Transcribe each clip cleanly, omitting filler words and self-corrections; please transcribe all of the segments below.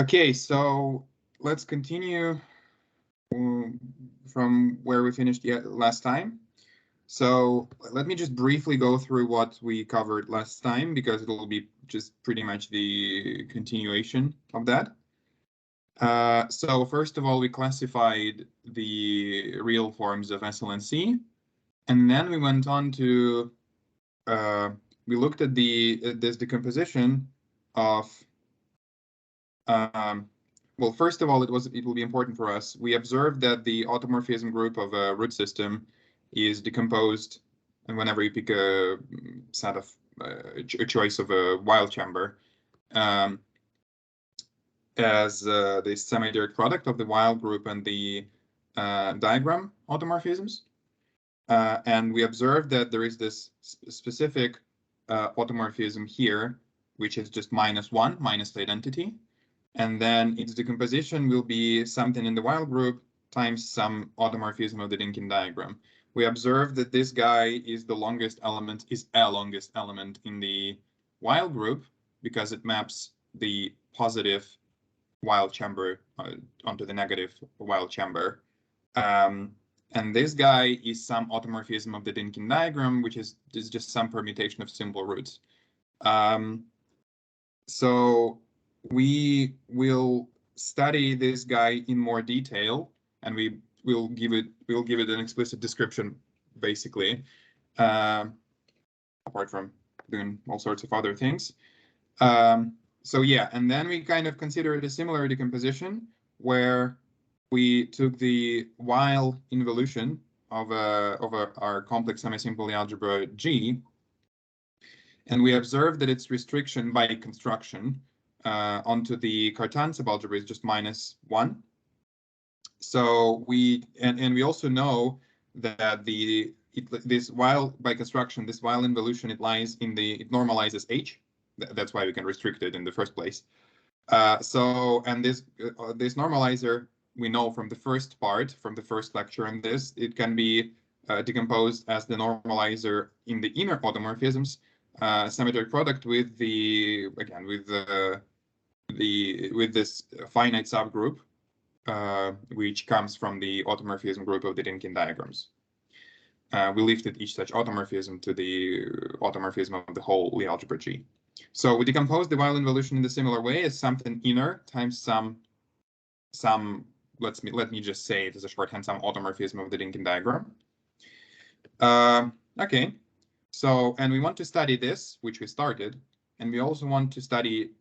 Okay, so let's continue from where we finished last time. So let me just briefly go through what we covered last time, because it will be just pretty much the continuation of that. So first of all, we classified the real forms of SLNC, and then we went on to we looked at this decomposition of well, first of all, it will be important for us. We observed that the automorphism group of a root system is decomposed, and whenever you pick a set of a choice of a Weil chamber, as the semi-direct product of the Weil group and the diagram automorphisms. And we observed that there is this specific automorphism here, which is just -1, minus the identity. And then its decomposition will be something in the Weil group times some automorphism of the Dynkin diagram. We observe that this guy is the longest element, is a longest element in the Weil group, because it maps the positive Weil chamber onto the negative Weil chamber. And this guy is some automorphism of the Dynkin diagram, which is just some permutation of simple roots. So we will study this guy in more detail, and we'll give it an explicit description, basically, apart from doing all sorts of other things. So yeah, and then we kind of considered a similar decomposition where we took the Weil involution of our complex semisimple algebra G, and we observed that its restriction by construction onto the Cartan subalgebra is just -1. So we also know that this Weil by construction, this Weil involution, it normalizes H. That's why we can restrict it in the first place. And this normalizer, we know from the first part, from the first lecture on this, it can be decomposed as the normalizer in the inner automorphisms, symmetric product with this finite subgroup, which comes from the automorphism group of the Dynkin diagrams. We lifted each such automorphism to the automorphism of the whole Lie algebra G. So we decompose the Weil involution in the similar way as something inner times some let me just say it as a shorthand, some automorphism of the Dynkin diagram. Okay, so and we want to study this, which we started, and we also want to study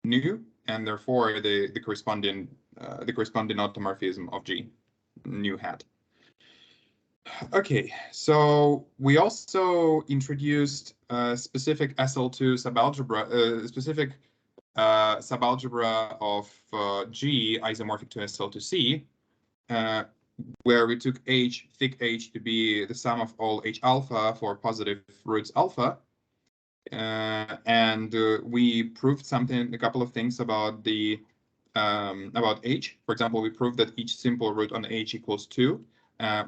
nu, and therefore the corresponding automorphism of G, nu hat. Okay, so we also introduced a specific SL2 subalgebra, specific subalgebra of G isomorphic to SL2C, where we took H, thick H, to be the sum of all H alpha for positive roots alpha. And we proved a couple of things about about H. For example, we proved that each simple root on H equals 2. I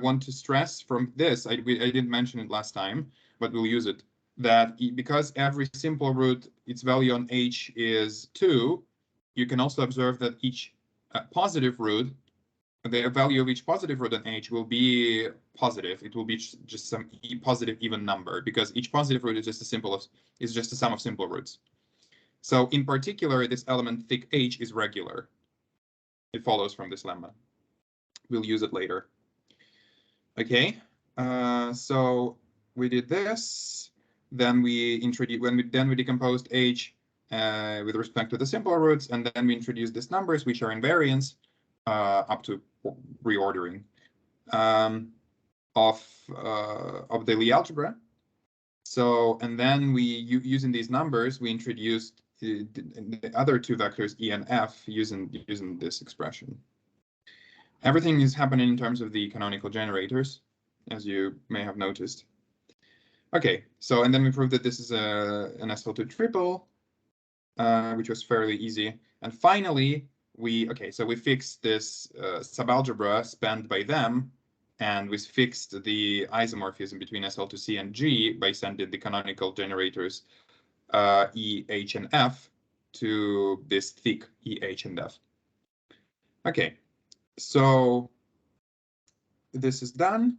want to stress from this, I didn't mention it last time, but we'll use it, that because every simple root, its value on H is 2, you can also observe that each positive root, the value of each positive root on H will be positive. It will be just some positive even number, because each positive root is just a sum of simple roots. So in particular, this element thick H is regular. It follows from this lemma. We'll use it later. Okay, so we did this. Then we decomposed H with respect to the simple roots, and then we introduced these numbers, which are invariants up to reordering of the Lie algebra. So, and then using these numbers, we introduced the other two vectors E and F using this expression. Everything is happening in terms of the canonical generators, as you may have noticed. Okay, so and then we proved that this is an SL2 triple, which was fairly easy. And finally, we fixed this subalgebra spanned by them, and we fixed the isomorphism between SL2C and G by sending the canonical generators E, H, and F to this thick EH and F. Okay, so this is done.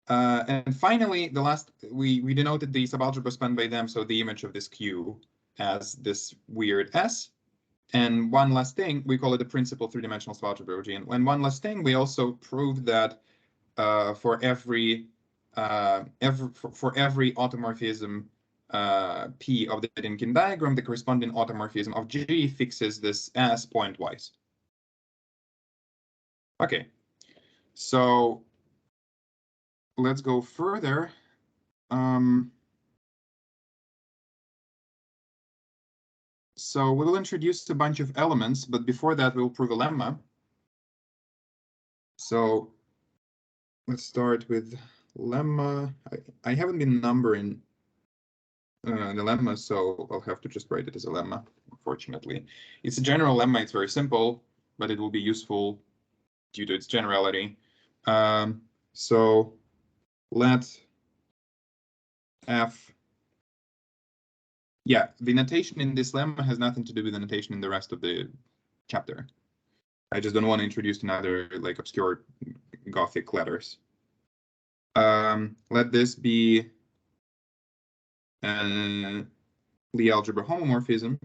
And finally, the last, we denoted the subalgebra spanned by them, so the image of this Q as this weird S. And one last thing, we call it the principal three-dimensional subalgebra regime. And one last thing, we also proved that for every automorphism P of the Dynkin diagram, the corresponding automorphism of G fixes this S pointwise. Okay, so let's go further. So we'll introduce a bunch of elements, but before that, we'll prove a lemma. So let's start with lemma. I haven't been numbering the lemma, so I'll have to just write it as a lemma, unfortunately. It's a general lemma, it's very simple, but it will be useful due to its generality. So let F, yeah, the notation in this lemma has nothing to do with the notation in the rest of the chapter. I just don't want to introduce another like obscure Gothic letters. Let this be an Lie algebra homomorphism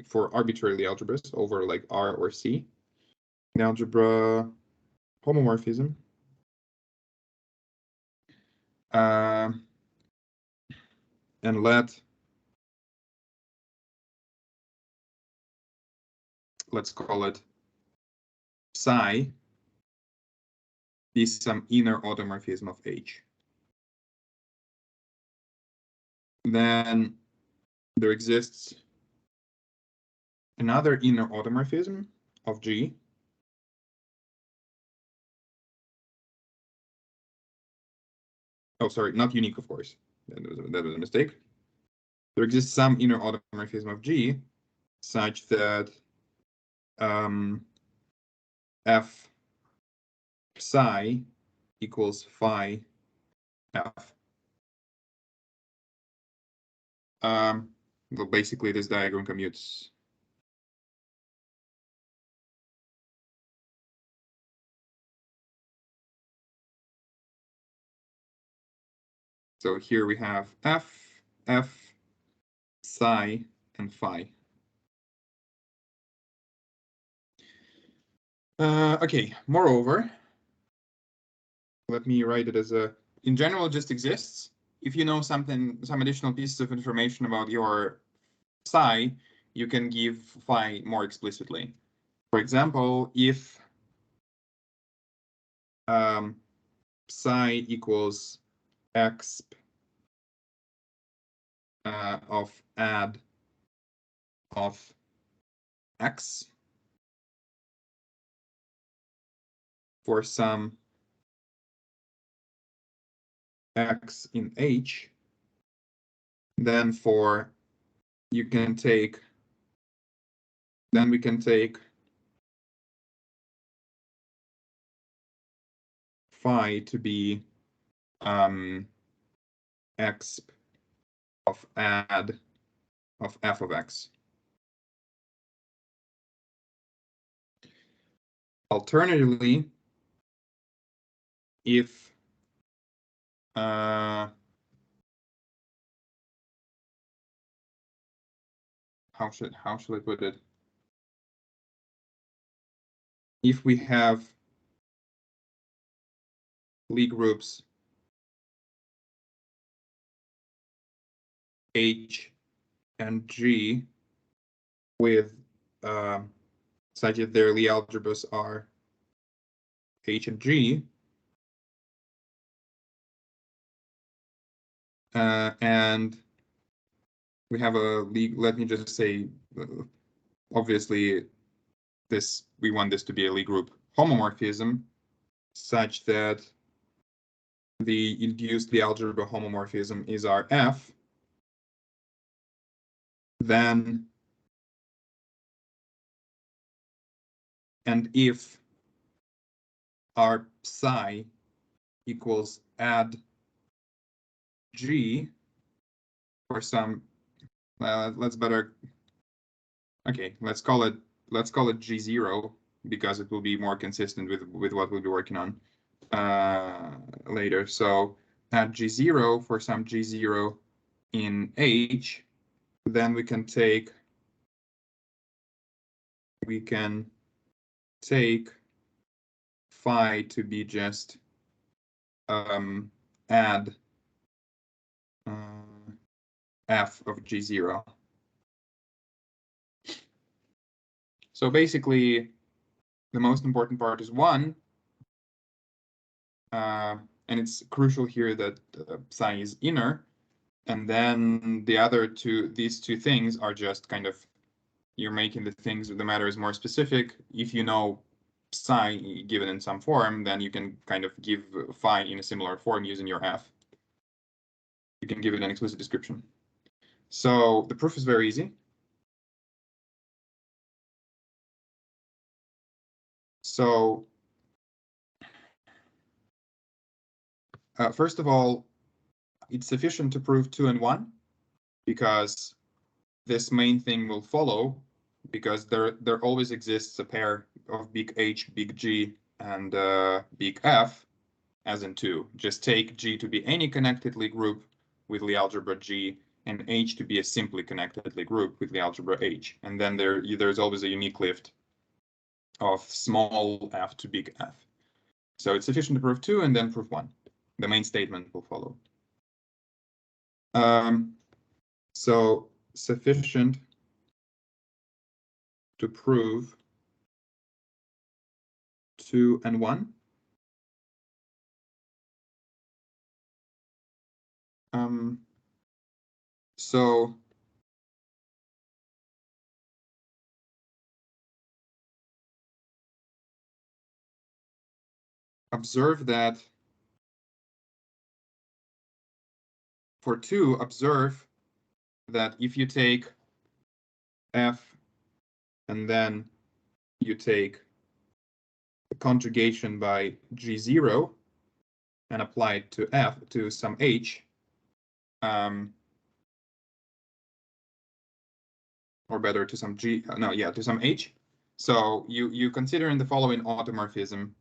for arbitrary Lie algebras over like R or C. Lie algebra homomorphism. And let's call it psi be some inner automorphism of H. Then there exists another inner automorphism of G. Oh, sorry, not unique, of course. That was a mistake. There exists some inner automorphism of G such that F psi equals phi F. Well, basically, this diagram commutes. So here we have F, psi, and phi. Okay, moreover, let me write it as a, in general, it just exists. If you know something, some additional pieces of information about your psi, you can give phi more explicitly. For example, if psi equals exp of add of x for some x in H, then we can take phi to be exp of add of f of x. Alternatively, if how should I put it? If we have Lie groups H and G with such that their Lie algebras are H and G, and we have a Lie, let me just say, obviously we want this to be a Lie group homomorphism such that the induced Lie algebra homomorphism is our F, then and if our psi equals add G for some, let's better Okay, let's call it G0 because it will be more consistent with what we'll be working on later. So at G0 for some G0 in H, then we can take phi to be just add f of G0. So basically, the most important part is 1. And it's crucial here that psi is inner. And then the other these two things are just kind of, you're making the things, the matter is more specific. If you know psi given in some form, then you can kind of give phi in a similar form using your f. You can give it an explicit description. So the proof is very easy. So first of all, it's sufficient to prove 2 and 1 because this main thing will follow, because there always exists a pair of big H, big G, and big F, as in 2. Just take G to be any connected Lie group with Lie algebra G, and H to be a simply connected Lie group with Lie algebra H. And then there's always a unique lift of small f to big F. So it's sufficient to prove 2 and then prove 1. The main statement will follow. So sufficient to prove 2 and 1. So observe that for 2, observe that if you take f and then you take the conjugation by G0 and apply it to f to some H, or better to some G, no, yeah, to some H. So you consider in the following automorphism,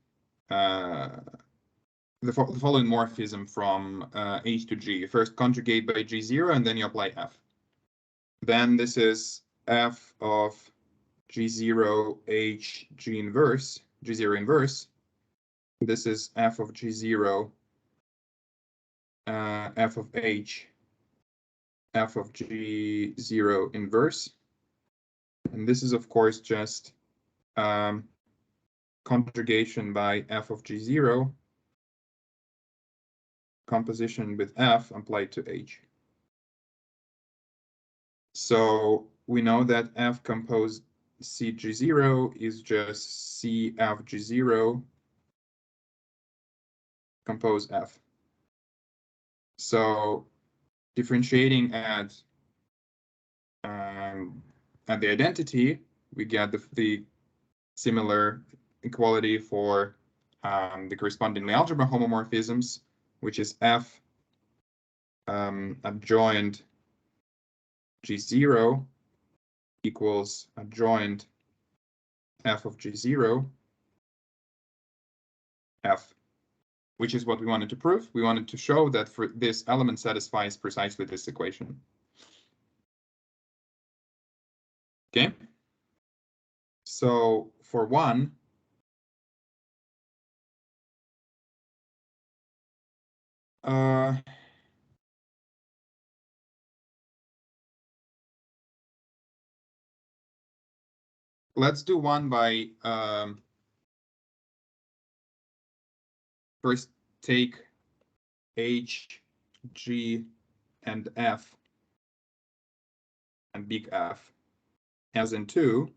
the following morphism from H to G. First conjugate by G0 and then you apply f. Then this is f of G0 H G inverse, G0 inverse. This is f of G0 f of H f of G0 inverse. And this is, of course, just conjugation by f of G0, composition with f applied to H. So we know that f composed CG0 is just CFG0 compose f. So differentiating at the identity, we get the similar equality for the corresponding Lie algebra homomorphisms, which is f adjoint G0 equals adjoint f of G0 f, which is what we wanted to prove. We wanted to show that for this element satisfies precisely this equation. Okay. So for 1, let's do 1 by first take H, G, and F, and big F, as in 2.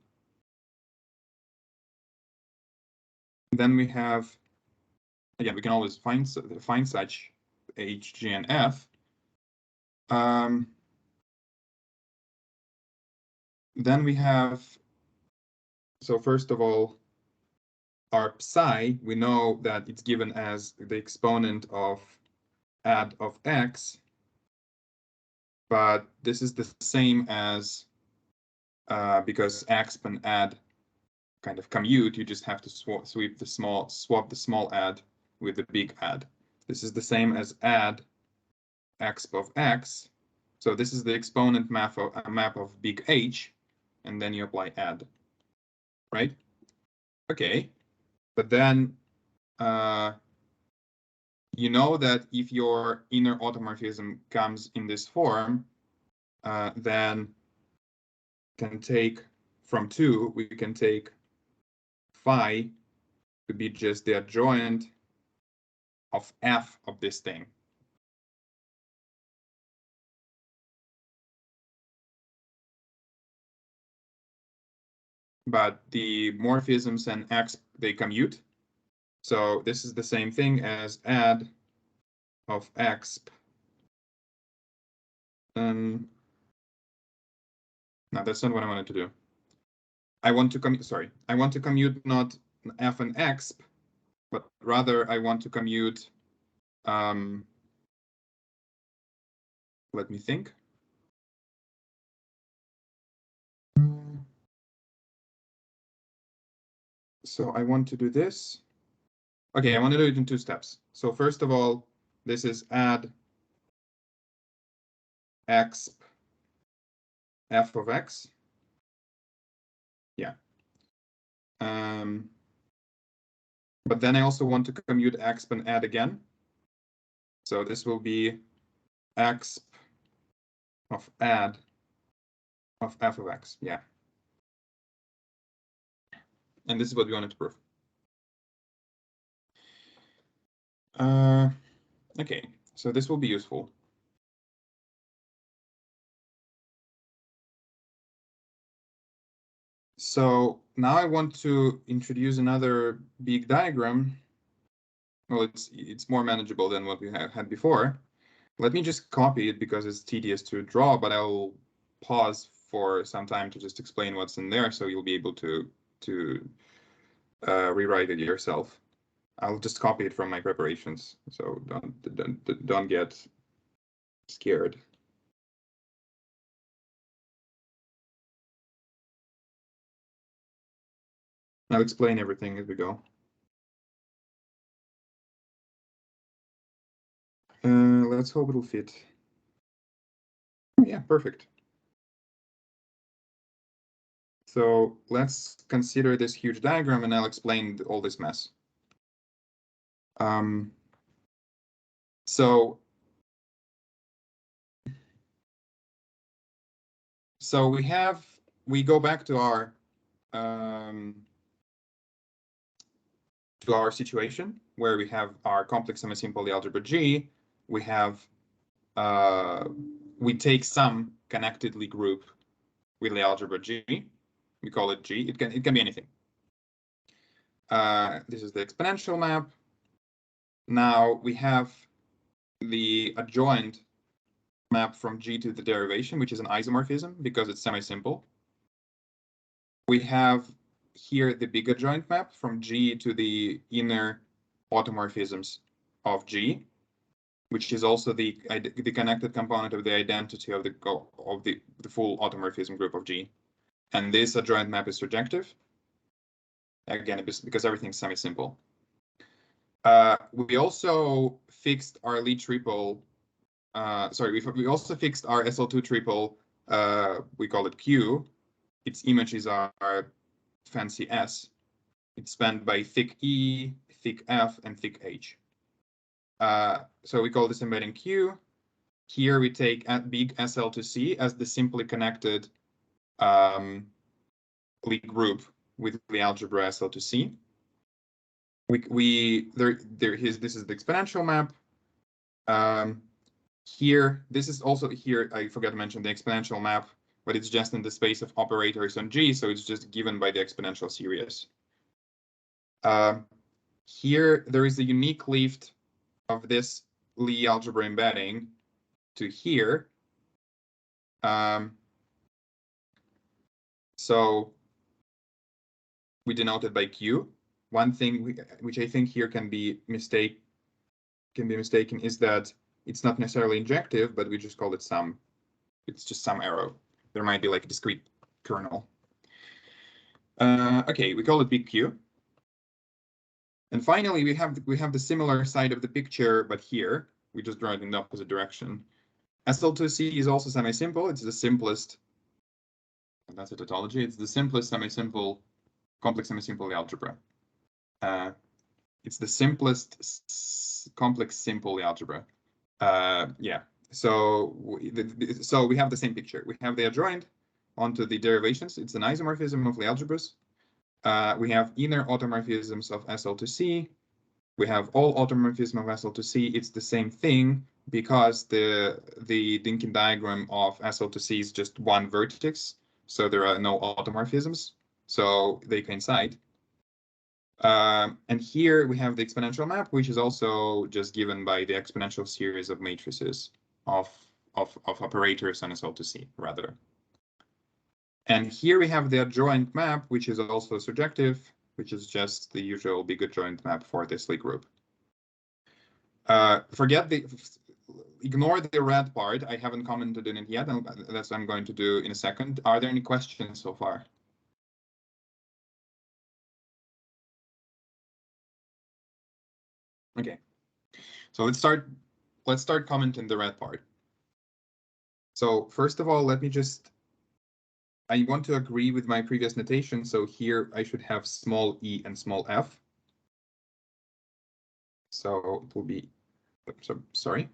Then we have, again, we can always find such H, G, and F. Then we have, so first of all, our psi, we know that it's given as the exponent of add of x, but this is the same as because exp and add kind of commute, you just have to swap the small add with the big add. This is the same as add exp of x. So this is the exponent map of big H, and then you apply add, right? Okay, but then you know that if your inner automorphism comes in this form, then can take from 2, we can take phi to be just the adjoint of f of this thing. But the morphisms and x, they commute. So this is the same thing as add of exp. No, that's not what I wanted to do. I want to commute not f and exp, but rather I want to commute, let me think. So I want to do this. Okay, I want to do it in 2 steps. So first of all, this is add exp f of x. Yeah. But then I also want to commute exp and add again. So this will be exp of add of f of x. Yeah. And this is what we wanted to prove. Okay, so this will be useful. So now I want to introduce another big diagram. Well, it's more manageable than what we had before. Let me just copy it because it's tedious to draw, but I'll pause for some time to just explain what's in there, so you'll be able to rewrite it yourself. I'll just copy it from my preparations, so don't get scared. I'll explain everything as we go. Let's hope it'll fit. Yeah, perfect. So let's consider this huge diagram, and I'll explain all this mess. So we go back to our situation where we have our complex semisimple algebra G. We have we take some connected Lie group with the algebra G. We call it G. It can be anything. This is the exponential map. Now we have the adjoint map from G to the derivation, which is an isomorphism because it's semisimple. We have here the big adjoint map from G to the inner automorphisms of G, which is also the connected component of the identity of the full automorphism group of G. And this adjoint map is surjective. Again, because everything's semi-simple. We also fixed our Lie triple. We also fixed our SL2 triple. We call it Q. Its images are fancy S. It's spanned by thick E, thick F, and thick H. So we call this embedding Q. Here we take big SL to C as the simply connected Lie group with the algebra SL to C. This is the exponential map. Here, this is also here. I forgot to mention the exponential map, but it's just in the space of operators on G, so it's just given by the exponential series. Here, there is a unique lift of this Lie algebra embedding to here. So we denote it by Q. One thing which I think here can be mistaken is that it's not necessarily injective, but we just call it sum. It's just some arrow. There might be like a discrete kernel. Okay, we call it big Q. And finally, we have the similar side of the picture, but here we just draw it in the opposite direction. SL2C is also semi-simple. It's the simplest. That's a tautology. It's the simplest semi-simple, complex semi-simple algebra. It's the simplest complex simple algebra. Yeah. So we have the same picture. We have the adjoint onto the derivations. It's an isomorphism of the algebras. We have inner automorphisms of SL to C. We have all automorphism of SL to C. It's the same thing because the Dynkin diagram of SL to C is just one vertex, so there are no automorphisms, so they coincide. And here we have the exponential map, which is also just given by the exponential series of matrices of operators on SL to C, rather. And here we have the adjoint map, which is also surjective, which is just the usual big adjoint map for this Lie group. Ignore the red part. I haven't commented on it yet, and that's what I'm going to do in a second. Are there any questions so far? Okay, so let's start commenting the red part. So first of all, I want to agree with my previous notation. So here I should have small e and small f. So it will be, sorry,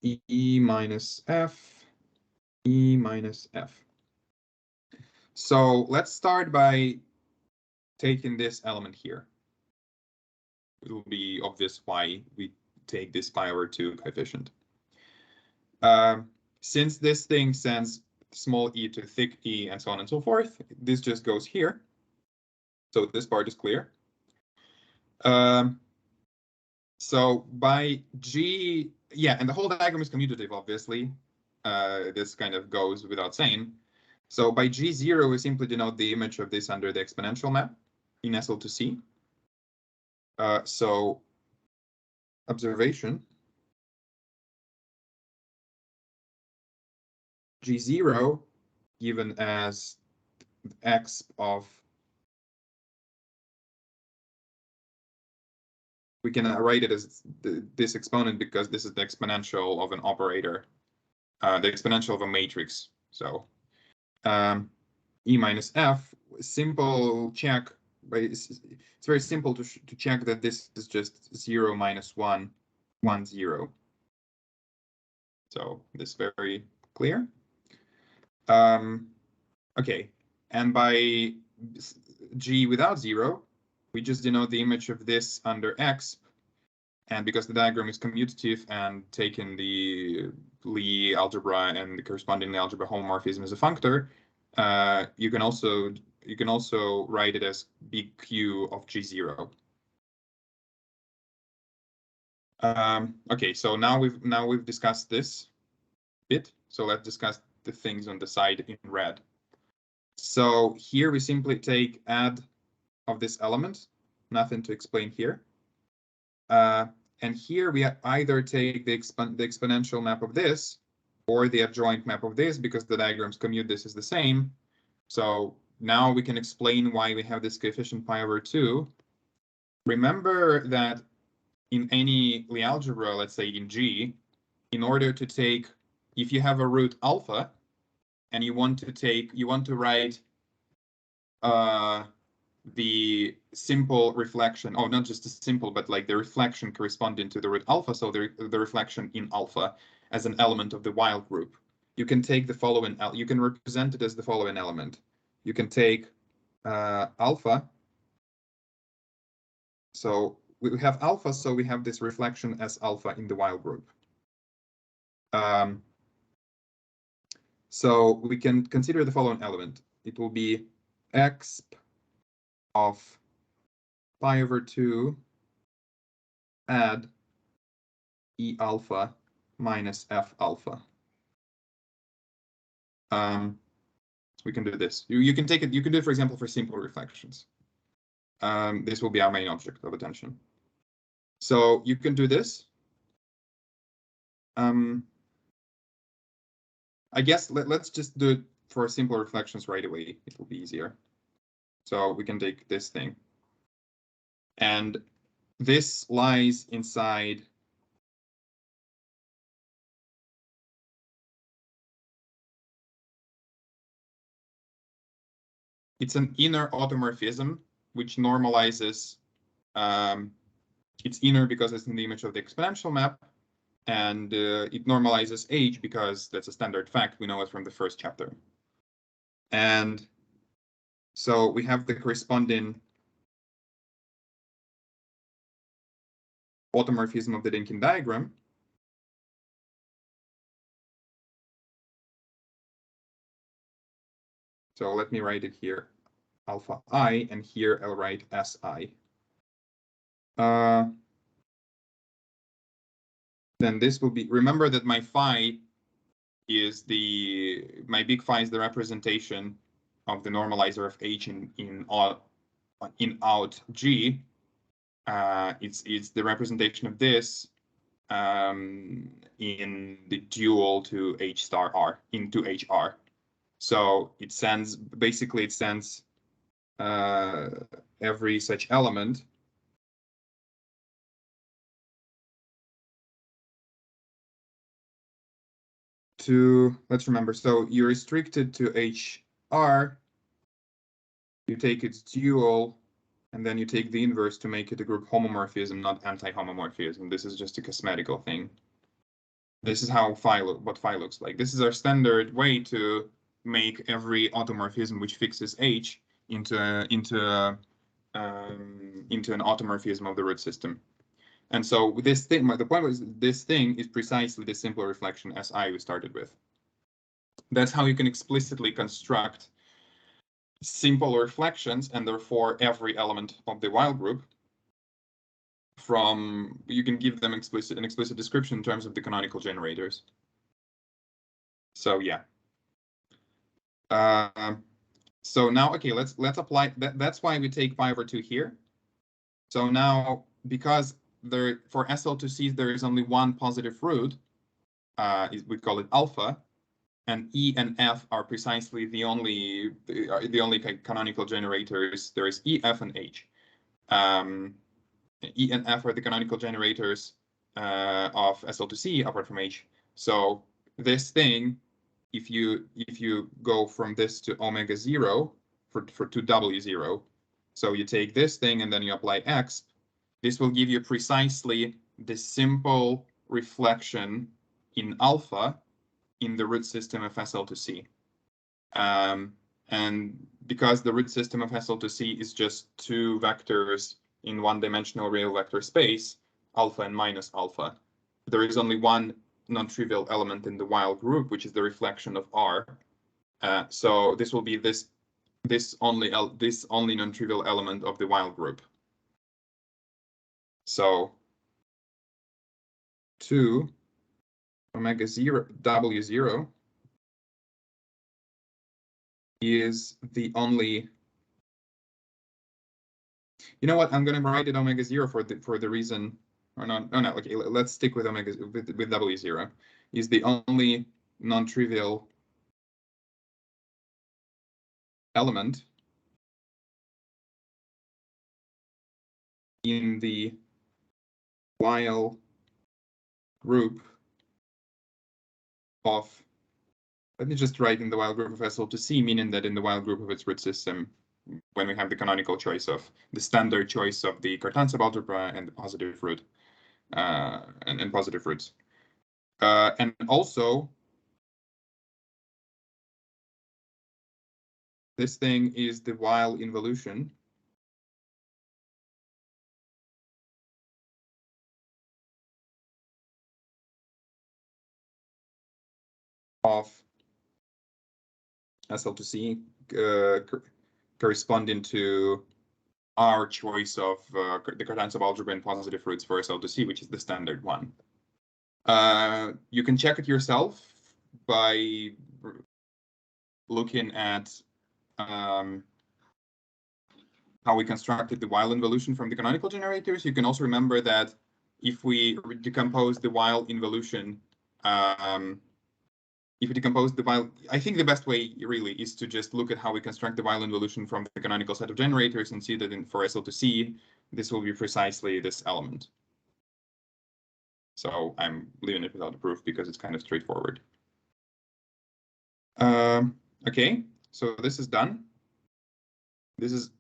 e minus f, e minus f. So let's start by taking this element here. It will be obvious why we take this pi/2 coefficient. Since this thing sends small e to thick e and so on and so forth, this just goes here. So this part is clear. So by G, yeah, and the whole diagram is commutative, obviously. This kind of goes without saying. So by G0, we simply denote the image of this under the exponential map in SL to C. So observation, G0 given as x of, we can write it as this exponent because this is the exponential of an operator, the exponential of a matrix. So e minus f, simple check, but it's very simple to check that this is just 0 minus 1, 1, 0. So this is very clear. Okay, and by G without 0, we just denote the image of this under X. And because the diagram is commutative and taking the Lie algebra and the corresponding algebra homomorphism as a functor, you can also write it as big Q of G0. Okay, so now we've discussed this bit. So let's discuss the things on the side in red. So here we simply take add of this element, nothing to explain here. And here we either take the exponential map of this or the adjoint map of this because the diagrams commute this is the same. So now we can explain why we have this coefficient pi/2. Remember that in any Lie algebra, let's say in G, in order to take, if you have a root alpha and you want to write the simple reflection, oh, not just a simple, but like the reflection corresponding to the root alpha, so the reflection in alpha as an element of the Weil group. You can take the following, you can represent it as the following element. You can take alpha. So we have alpha, so we have this reflection as alpha in the Weil group. So we can consider the following element. It will be exp of pi/2 add E alpha minus F alpha. So we can do this. You can take it, you can do it, for example, for simple reflections. This will be our main object of attention. So you can do this. I guess let's just do it for simple reflections right away, it will be easier. So we can take this thing. And this lies inside it's an inner automorphism, which normalizes, it's inner because it's in the image of the exponential map, and it normalizes H because that's a standard fact. We know it from the first chapter. And so we have the corresponding automorphism of the Dynkin diagram. So let me write it here, alpha I, and here I'll write Si. Then this will be, remember that my phi is my big phi is the representation of the normalizer of H in out G. It's the representation of this in the dual to H star R, into HR. So it sends, basically it sends every such element to, let's remember, so you're restricted to HR, you take its dual, and then you take the inverse to make it a group homomorphism, not anti-homomorphism. This is just a cosmetical thing. This is how what phi looks like. This is our standard way to make every automorphism which fixes H into an automorphism of the root system. And so this thing, the point was, this thing is precisely the simple reflection Si we started with. That's how you can explicitly construct simple reflections, and therefore every element of the while group. From, you can give them an explicit description in terms of the canonical generators. So yeah. So now, okay, let's apply that. That's why we take phi over 2 here. So now, because there for SL2C there is only one positive root, we call it alpha, and E and F are precisely the only canonical generators. There is E, F, and H. E and F are the canonical generators of SL2C apart from H. So this thing, if you go from this to omega 0 for to W0, so you take this thing and then you apply X, this will give you precisely the simple reflection in alpha in the root system of SL2C. And because the root system of SL2C is just 2 vectors in one-dimensional real vector space, alpha and minus alpha, there is only one non-trivial element in the while group, which is the reflection of R. So this will be this only non-trivial element of the while group. So 2 omega 0 W0 is the only. You know what? I'm going to write it omega 0 for the reason, or not. No, no. Okay, let's stick with omega with W0. Is the only non-trivial element in the while group of. Let me just write in the while group of SL2C, meaning that in the while group of its root system, when we have the canonical choice of the standard choice of the Cartan subalgebra and the positive root, and positive roots. And also, this thing is the while involution of SL2C corresponding to our choice of the Cartan subalgebra and positive roots for SL2C, which is the standard one. You can check it yourself by looking at how we constructed the while involution from the canonical generators. You can also remember that if we decompose the while involution if we decompose the while, I think the best way really is to just look at how we construct the while involution from the canonical set of generators and see that for SL to C, this will be precisely this element. So I'm leaving it without a proof because it's kind of straightforward. Okay, so this is done. This is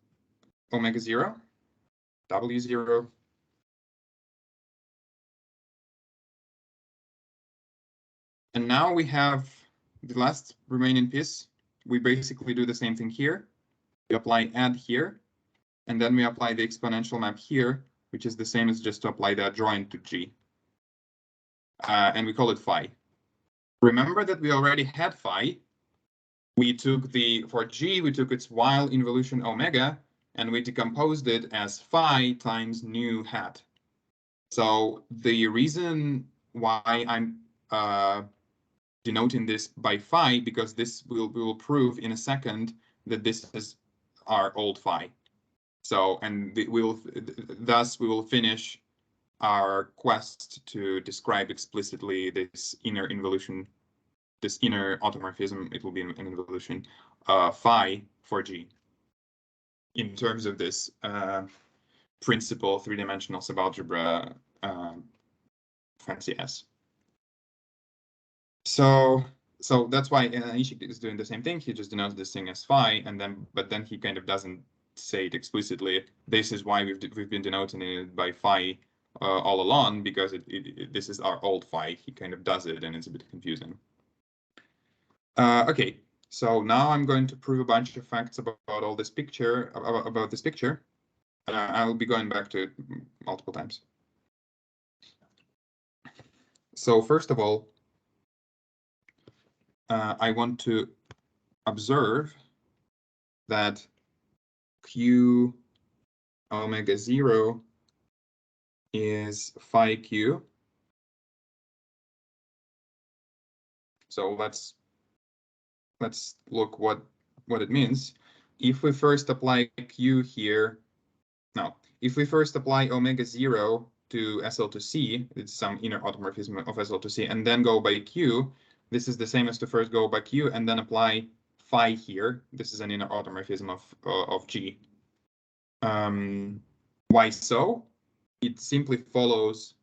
omega 0, W0. And now we have the last remaining piece. We basically do the same thing here. We apply add here, and then we apply the exponential map here, which is the same as just to apply the adjoint to G. And we call it phi. Remember that we already had phi. We took for G, we took its while involution omega, and we decomposed it as phi times nu hat. So the reason why I'm denoting this by phi, because this we will prove in a second that this is our old phi. So, and thus we will finish our quest to describe explicitly this inner involution, this inner automorphism. It will be an involution phi for G in terms of this principal three-dimensional subalgebra fancy S. So that's why Onishchik is doing the same thing. He just denotes this thing as phi, but then he kind of doesn't say it explicitly. This is why we've been denoting it by phi all along, because this is our old phi. He kind of does it, and it's a bit confusing. Okay, so now I'm going to prove a bunch of facts about all this picture, about this picture. I'll be going back to it multiple times. So first of all, I want to observe that Q omega 0 is phi Q. So let's look what it means. If we first apply Q here, if we first apply omega 0 to SL to C, it's some inner automorphism of SL to C, and then go by Q, this is the same as to first go by Q and then apply phi here. This is an inner automorphism of G. Why so? It simply follows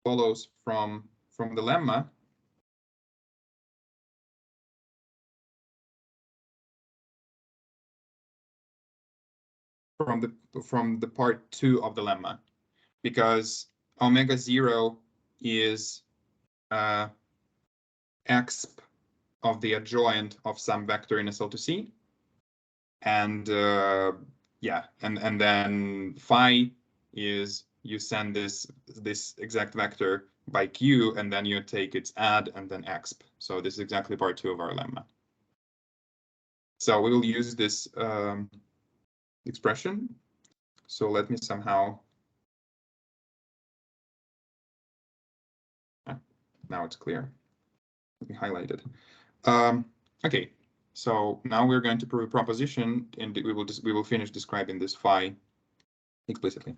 from the lemma from the part 2 of the lemma, because omega 0 is exp of the adjoint of some vector in SL to C, and yeah, and then phi is you send this exact vector by Q, and then you take its add and then exp. So this is exactly part 2 of our lemma. So we will use this expression. So let me somehow. Now it's clear. Let me highlight it. Okay, so now we're going to prove a proposition, and we will finish describing this phi explicitly.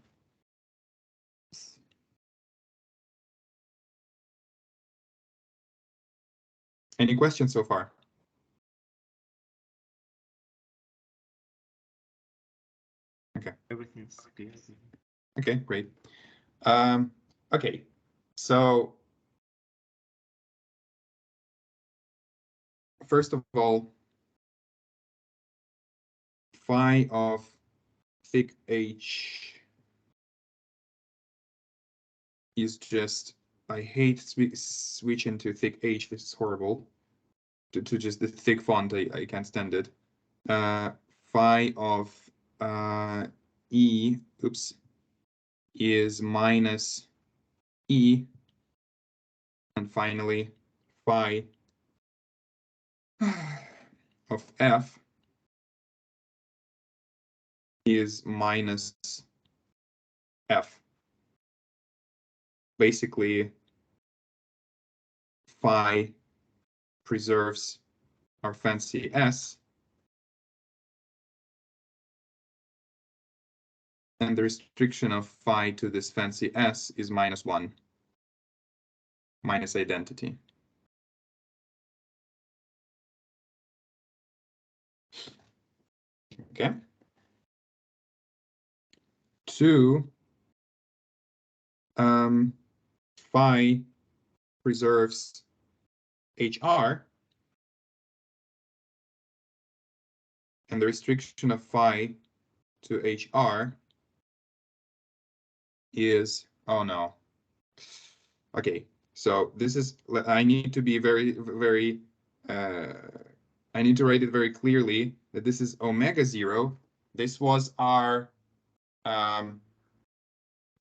Any questions so far? Okay. Everything's clear. Okay, great. Okay, so first of all, phi of thick H is just, I hate switching to thick H. This is horrible. To just the thick font, I can't stand it. Phi of E, oops, is minus E. And finally, phi of F is minus F. Basically, phi preserves our fancy S, and the restriction of phi to this fancy S is -1. minus identity. Okay. 2, phi preserves HR, and the restriction of phi to HR is, oh no. Okay, so this is, I need to be very, I need to write it very clearly that this is omega 0. This was our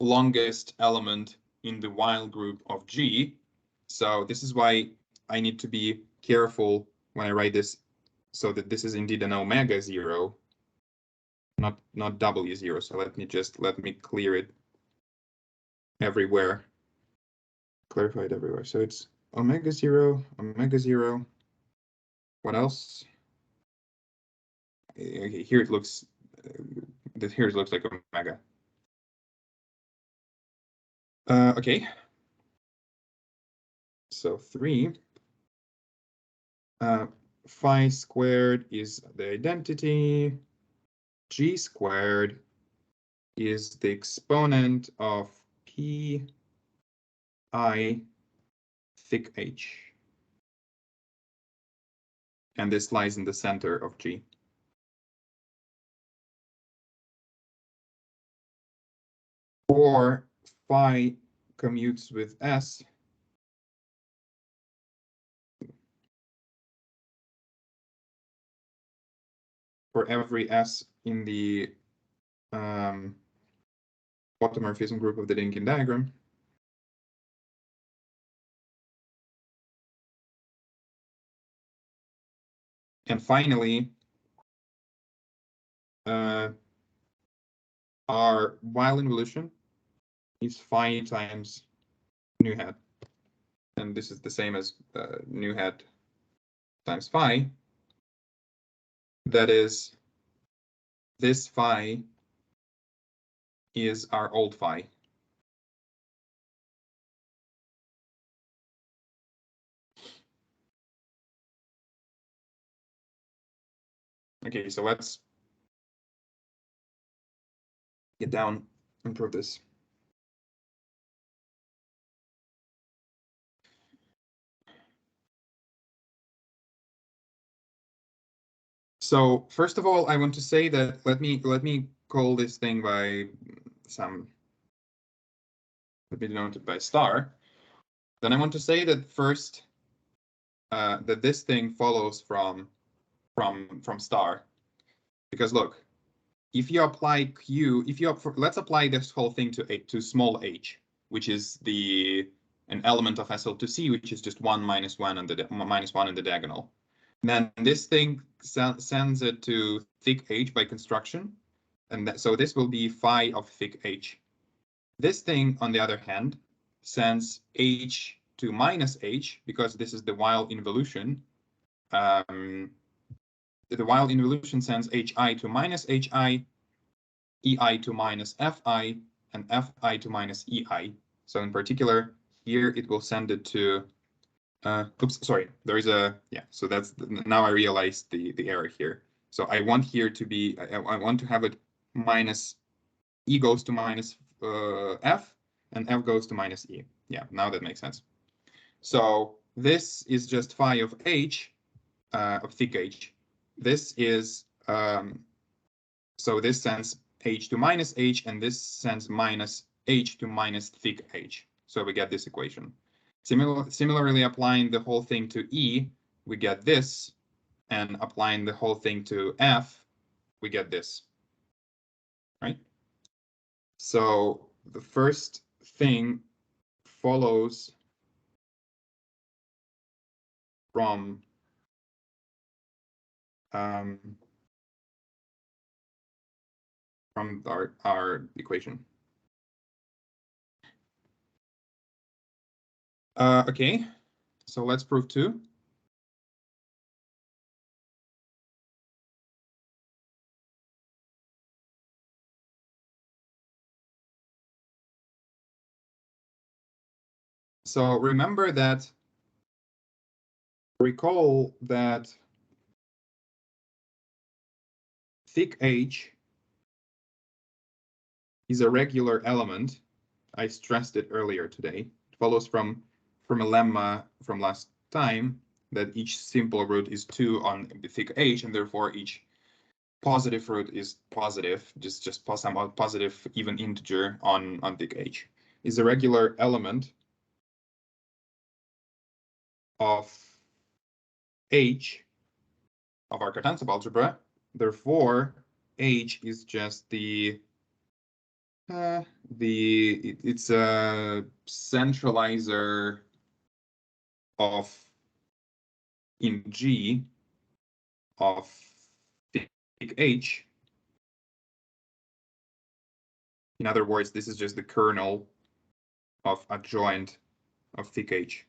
longest element in the while group of G. So this is why I need to be careful when I write this, so that this is indeed an omega 0, not W0. So let me clear it everywhere. Clarify it everywhere. So it's omega 0, omega 0. What else? Okay, here it looks, here it looks like omega. Okay. So 3. Phi squared is the identity. G squared is the exponent of P I thick H. And this lies in the center of G. Or phi commutes with S. For every S in the automorphism group of the Dynkin diagram. And finally, our while involution is phi times nu hat. And this is the same as nu hat times phi. That is, this phi is our old phi. Okay, so let's get down and prove this. So first of all, I want to say that let me call this thing by some, let me denote it by star. Then I want to say that first that this thing follows from star, because look, if you apply Q, let's apply this whole thing to small h, which is an element of SL2C, which is just 1 minus 1 and the minus 1 in the diagonal. Then this thing sends it to thick H by construction, and so this will be phi of thick H. This thing, on the other hand, sends H to minus H, because this is the while involution. The while involution sends Hi to minus Hi, Ei to minus Fi, and Fi to minus Ei. So in particular, here it will send it to oops, sorry, there is a, yeah, so that's, now I realized the error here. So I want here to be, I want to have it minus E goes to minus F, and F goes to minus E. Yeah, now that makes sense. So this is just phi of H, of thick H. This is, so this sends H to minus H, and this sends minus H to minus thick H. So we get this equation. Similarly, applying the whole thing to E, we get this, and applying the whole thing to F, we get this, right? So the first thing follows from our equation. Okay, so let's prove 2. So recall that thick H is a regular element. I stressed it earlier today. It follows from a lemma from last time that each simple root is 2 on thick H, and therefore each positive root is positive, just somehow positive even integer on thick H, is a regular element of H of our Cartan subalgebra. Therefore, H is just it's a centralizer of in G of thick H. In other words, this is just the kernel of adjoint of thick H.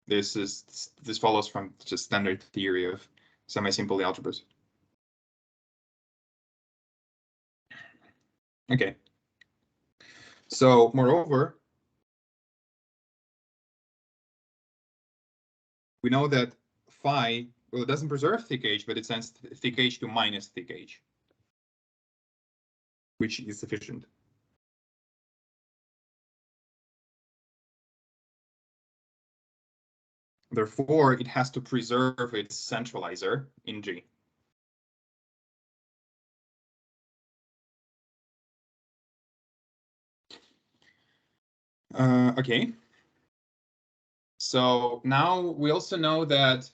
This follows from just standard theory of semi-simple algebras. Okay. So moreover, we know that phi, well, it doesn't preserve thick H, but it sends thick H to minus thick H, which is sufficient. Therefore, it has to preserve its centralizer in G. Okay. So now we also know that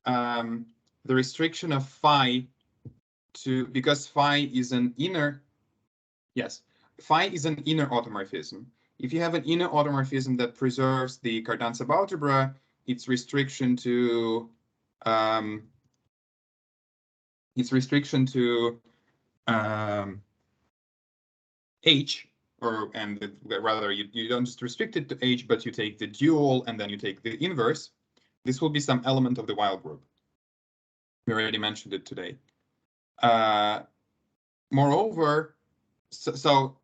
the restriction of phi because phi is an inner, yes, phi is an inner automorphism. If you have an inner automorphism that preserves the Cartan subalgebra, its restriction to H, rather you don't just restrict it to H, but you take the dual and then you take the inverse. This will be some element of the Weil group. We already mentioned it today. Moreover, so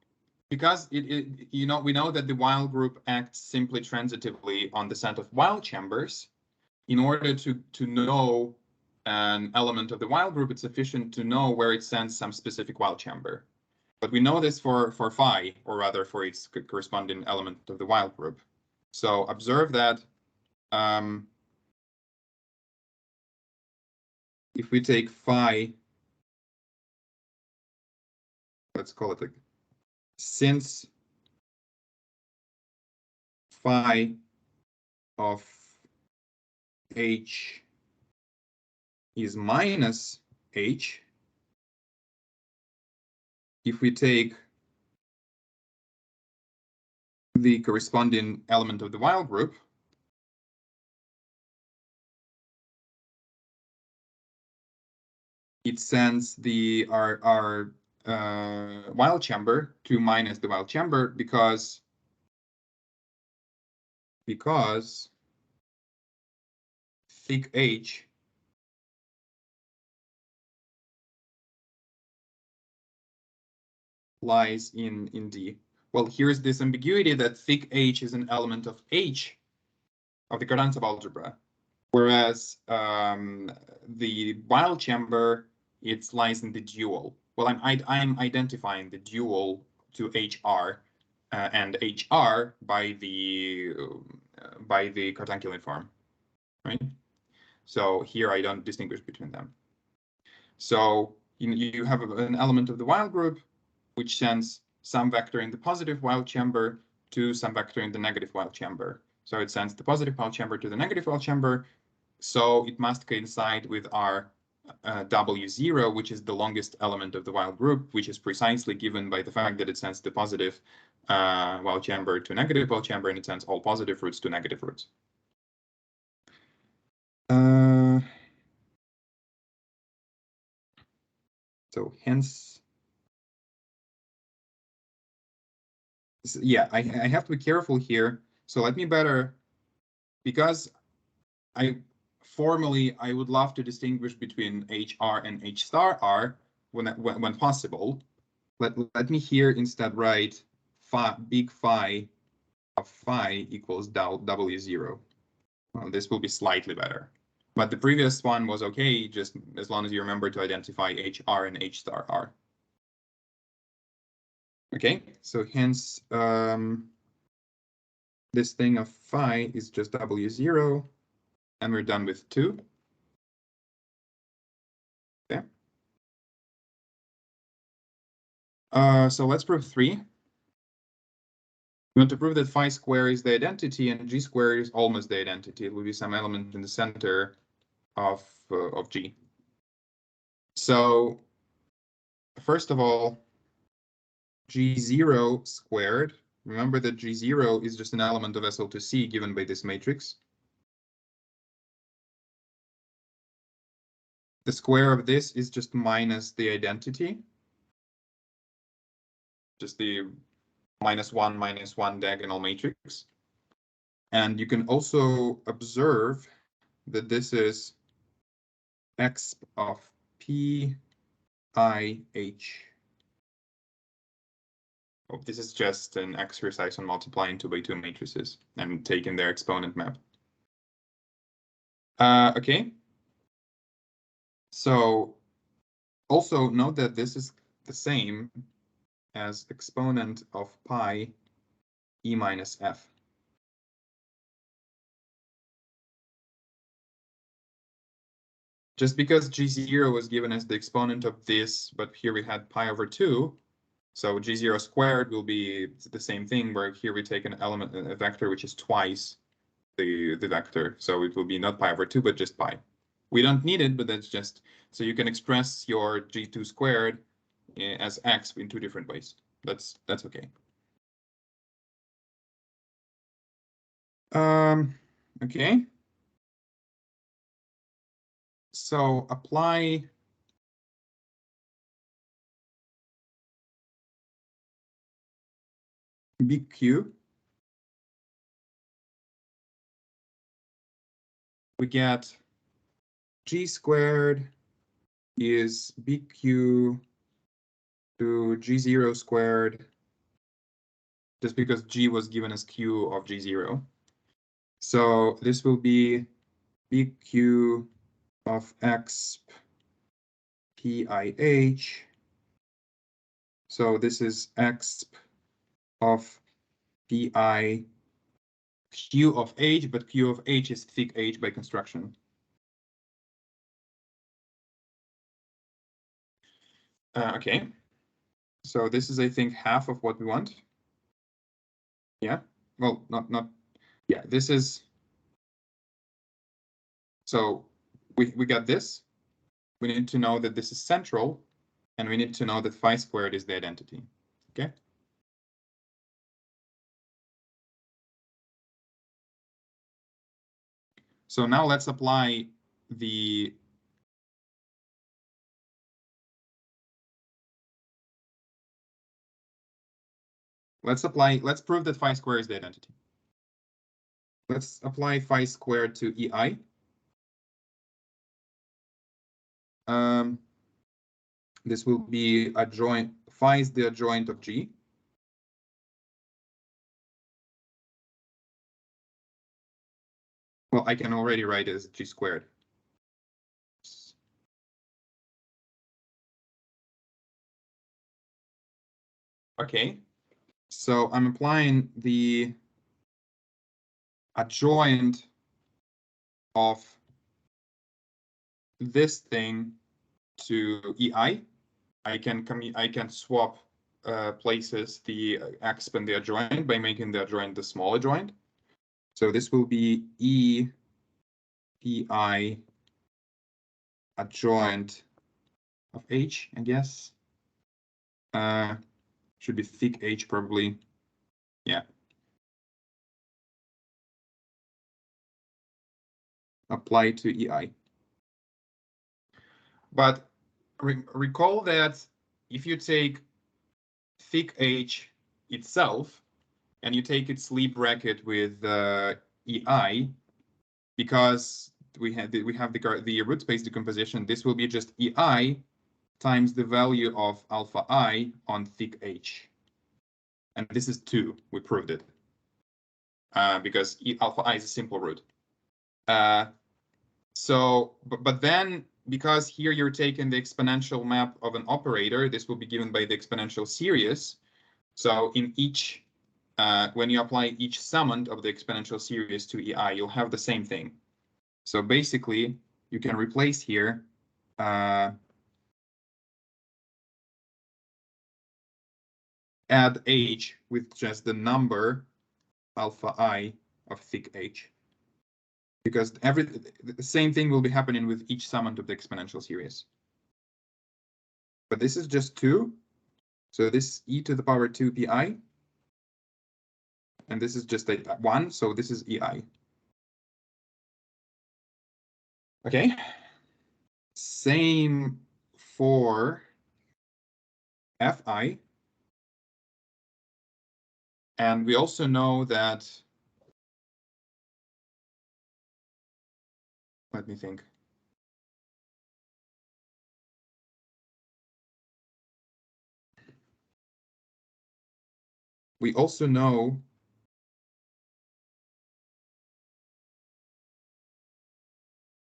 because we know that the Weil group acts simply transitively on the set of Weil chambers. In order to know an element of the Weil group, it's sufficient to know where it sends some specific Weil chamber. But we know this for phi, or rather for its corresponding element of the Weil group. So observe that if we take phi, let's call it since phi of H is minus H, if we take the corresponding element of the Weil group, it sends our Weil chamber to minus the Weil chamber because thick H lies in D. Well, here's this ambiguity that thick H is an element of H of the Cartan subalgebra, whereas the Weil chamber, it lies in the dual. Well, I'm identifying the dual to HR and HR by the Cartan-Killing form, right? So here I don't distinguish between them. So you have an element of the Weil group, which sends some vector in the positive Weil chamber to some vector in the negative Weil chamber. So it sends the positive Weil chamber to the negative Weil chamber. So it must coincide with our W0, which is the longest element of the Weil group, which is precisely given by the fact that it sends the positive Weil chamber to negative Weil chamber, and it sends all positive roots to negative roots. So hence, yeah, I have to be careful here. So let me better, because formally I would love to distinguish between HR and H star R when possible. let me here instead write big phi of phi equals W0. Well, this will be slightly better. But the previous one was okay, just as long as you remember to identify HR and H star R. Okay, so hence this thing of phi is just W0, and we're done with 2. Okay. So let's prove 3. We want to prove that phi square is the identity and G square is almost the identity. It will be some element in the center of G. So first of all, G0 squared. Remember that G0 is just an element of SL2C given by this matrix. The square of this is just minus the identity. Just the -1 diagonal matrix. And you can also observe that this is exp of P I H. Oh, this is just an exercise on multiplying 2x2 matrices and taking their exponent map. Okay. So also note that this is the same as exponent of pi e minus f. Just because G0 was given as the exponent of this, but here we had pi over 2, so G0 squared will be the same thing, where here we take an element, a vector, which is twice the vector. So it will be not pi over 2, but just pi. We don't need it, but that's just, so you can express your G2 squared as x in 2 different ways. That's okay. Okay. So apply big Q. We get G squared is big Q to G0 squared, just because G was given as Q of G0. So this will be big Q of X PIH. So this is X of PI Q of H, but Q of H is thick H by construction. Okay. So this is, I think, half of what we want. Yeah. Well, not. Yeah. This is. So we got this. We need to know that this is central, and we need to know that phi squared is the identity. Okay. So now let's apply the let's prove that phi squared is the identity. Let's apply phi squared to EI. This will be adjoint, phi is the adjoint of G. Well, I can already write it as G squared. Okay, so I'm applying the adjoint of this thing to EI. I can swap places the exp and the adjoint by making the adjoint the small adjoint. So this will be E PI adjoint of H, I guess. Should be thick H probably. Yeah. Apply to EI. But recall that if you take thick H itself and you take its Lie bracket with EI, because we have the root space decomposition, this will be just EI times the value of alpha I on thick H. And this is 2. We proved it. Because alpha I is a simple root. But then, because here you're taking the exponential map of an operator, this will be given by the exponential series. So in each, when you apply each summand of the exponential series to EI, you'll have the same thing. So basically, you can replace here add H with just the number alpha I of thick H. Because the same thing will be happening with each summand of the exponential series. But this is just 2. So this is e to the power 2 pi. And this is just a 1, so this is EI. Okay. Same for Fi. And we also know that, let me think. We also know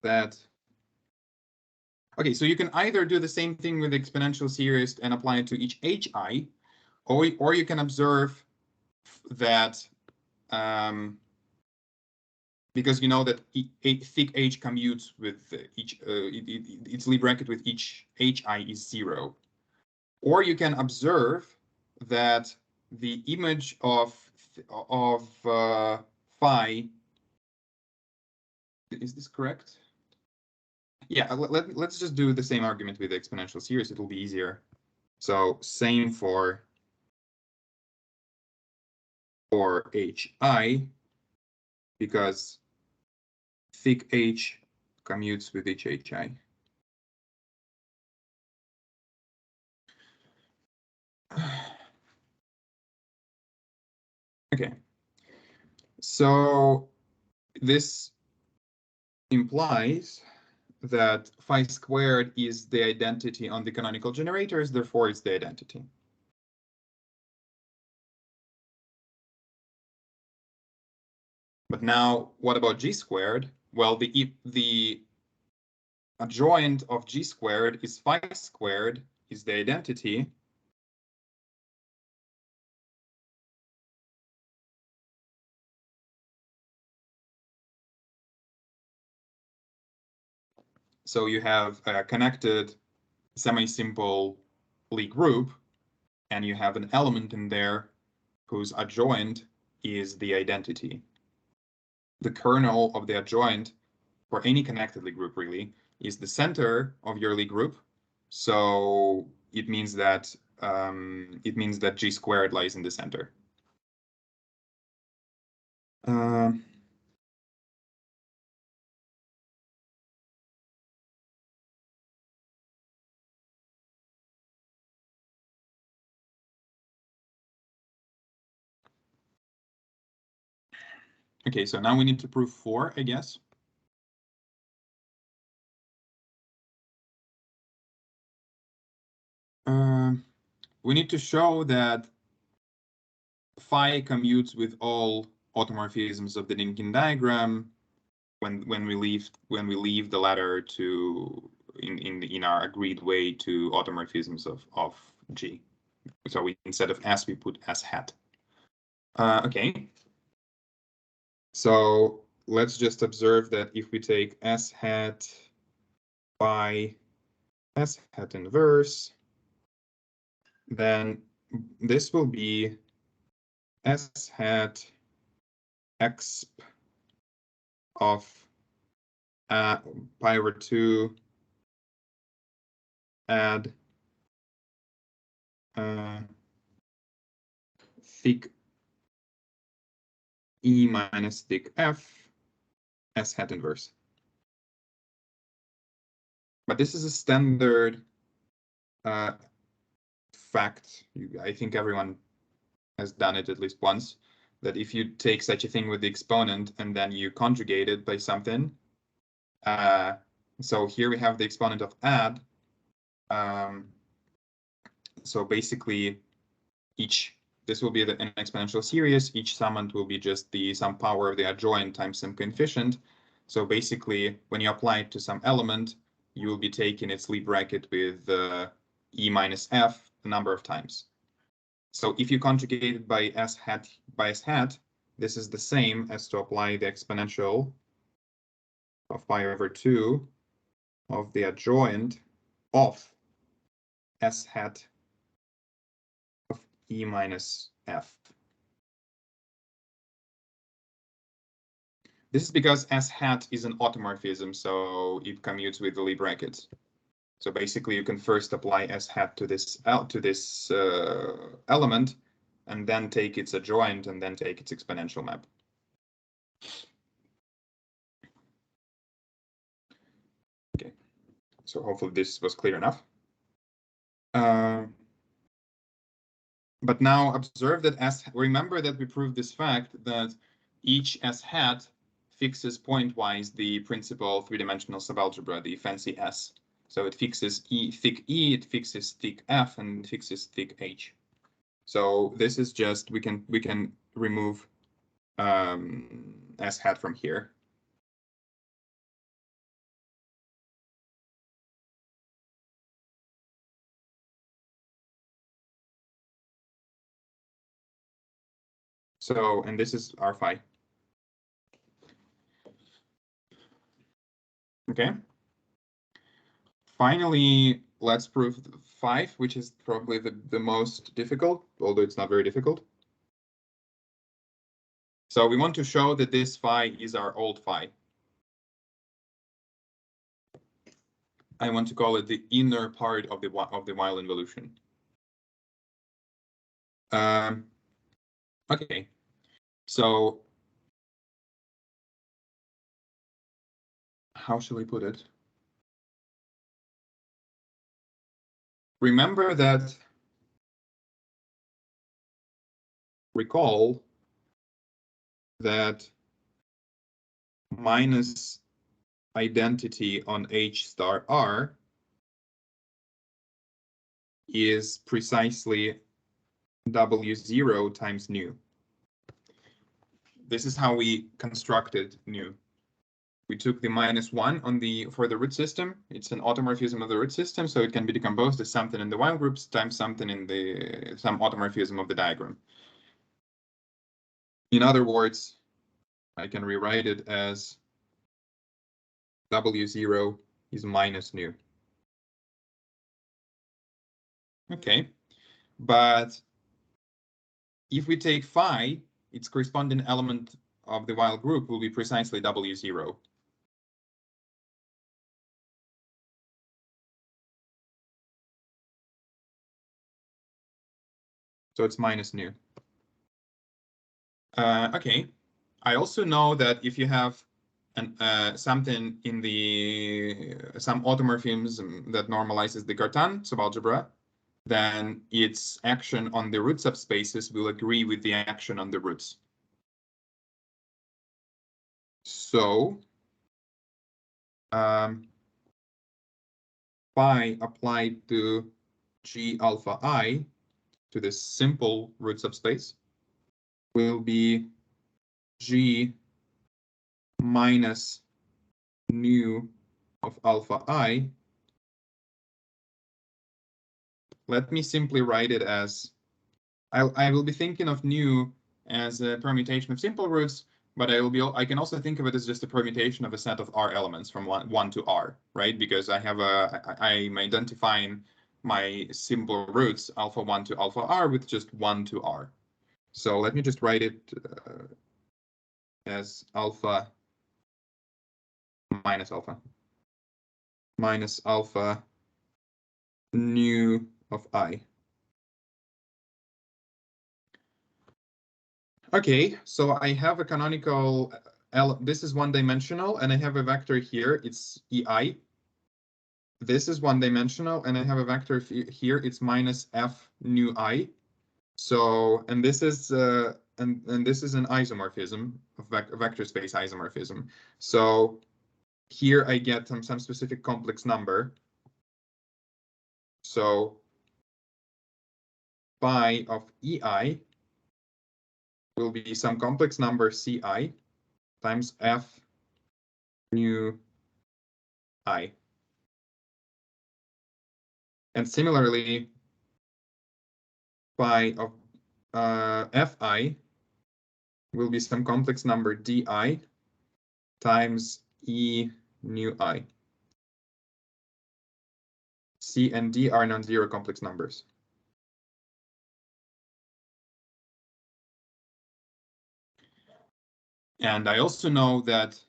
that, okay, so you can either do the same thing with the exponential series and apply it to each HI, or you can observe that because you know that thick H commutes with each, its Lie bracket with each HI is 0. Or you can observe that the image of phi, is this correct? Yeah, let's just do the same argument with the exponential series. It'll be easier. So same for HI, because thick H commutes with each HI. Okay, so this implies that phi squared is the identity on the canonical generators, therefore it's the identity. But now, what about G squared? Well, the adjoint of G squared is phi squared is the identity. So you have a connected semi-simple Lie group, and you have an element in there whose adjoint is the identity. The kernel of the adjoint for any connected Lie group really is the center of your Lie group. So it means that G squared lies in the center. Okay, so now we need to prove 4, I guess. We need to show that phi commutes with all automorphisms of the Dynkin diagram when we leave the ladder to in our agreed way to automorphisms of G. So instead of S we put S hat. Okay. So let's just observe that if we take S hat by S hat inverse, then this will be S hat exp of pi over 2 add thick E minus thick F S hat inverse. But this is a standard fact. I think everyone has done it at least once, that if you take such a thing with the exponent and then you conjugate it by something, so here we have the exponent of add, So basically, this will be an exponential series. Each summand will be just the sum power of the adjoint times some coefficient. So basically, when you apply it to some element, you will be taking its Lie bracket with e minus f a number of times. So if you conjugate it by s hat, this is the same as to apply the exponential of pi over 2 of the adjoint of s hat of e minus f. This is because s hat is an automorphism, so it commutes with the Lie brackets. So basically, you can first apply s hat to this element, and then take its adjoint, and then take its exponential map. Okay, so hopefully this was clear enough. But now observe that remember that we proved this fact that each s hat fixes pointwise the principal three-dimensional subalgebra, the fancy S. So it fixes thick E, it fixes thick F, and it fixes thick H. So this is just we can remove s hat from here. So, and this is R phi. Okay. Finally, let's prove 5, which is probably the most difficult, although it's not very difficult. So we want to show that this phi is our old phi. I want to call it the inner part of the Weil involution. Okay, so how shall we put it? Remember that, recall that minus identity on H star R is precisely W0 times nu. This is how we constructed nu. We took the -1 for the root system. It's an automorphism of the root system, so it can be decomposed as something in the Weil groups times something in some automorphism of the diagram. In other words, I can rewrite it as W0 is minus nu. Okay, but if we take phi, its corresponding element of the Weil group will be precisely W0. So it's minus nu. Okay, I also know that if you have something in some automorphism that normalizes the Cartan subalgebra, then its action on the root subspaces will agree with the action on the roots. So phi applied to G alpha I to this simple root subspace will be G minus nu of alpha I. Let me simply write it as, I will be thinking of nu as a permutation of simple roots, but I can also think of it as just a permutation of a set of R elements from one to R, right? Because I'm identifying my simple roots alpha 1 to alpha R with just 1 to R. So let me just write it as alpha minus alpha nu of I. Okay, so I have a canonical, this is one-dimensional, and I have a vector here, it's EI. This is one-dimensional, and I have a vector here, it's minus F nu I. So, and this is and this is an isomorphism, a vector space isomorphism. So here I get some specific complex number. So phi of EI will be some complex number CI times F nu I. And similarly, phi of Fi will be some complex number Di times E nu I. C and D are non-zero complex numbers. And I also know that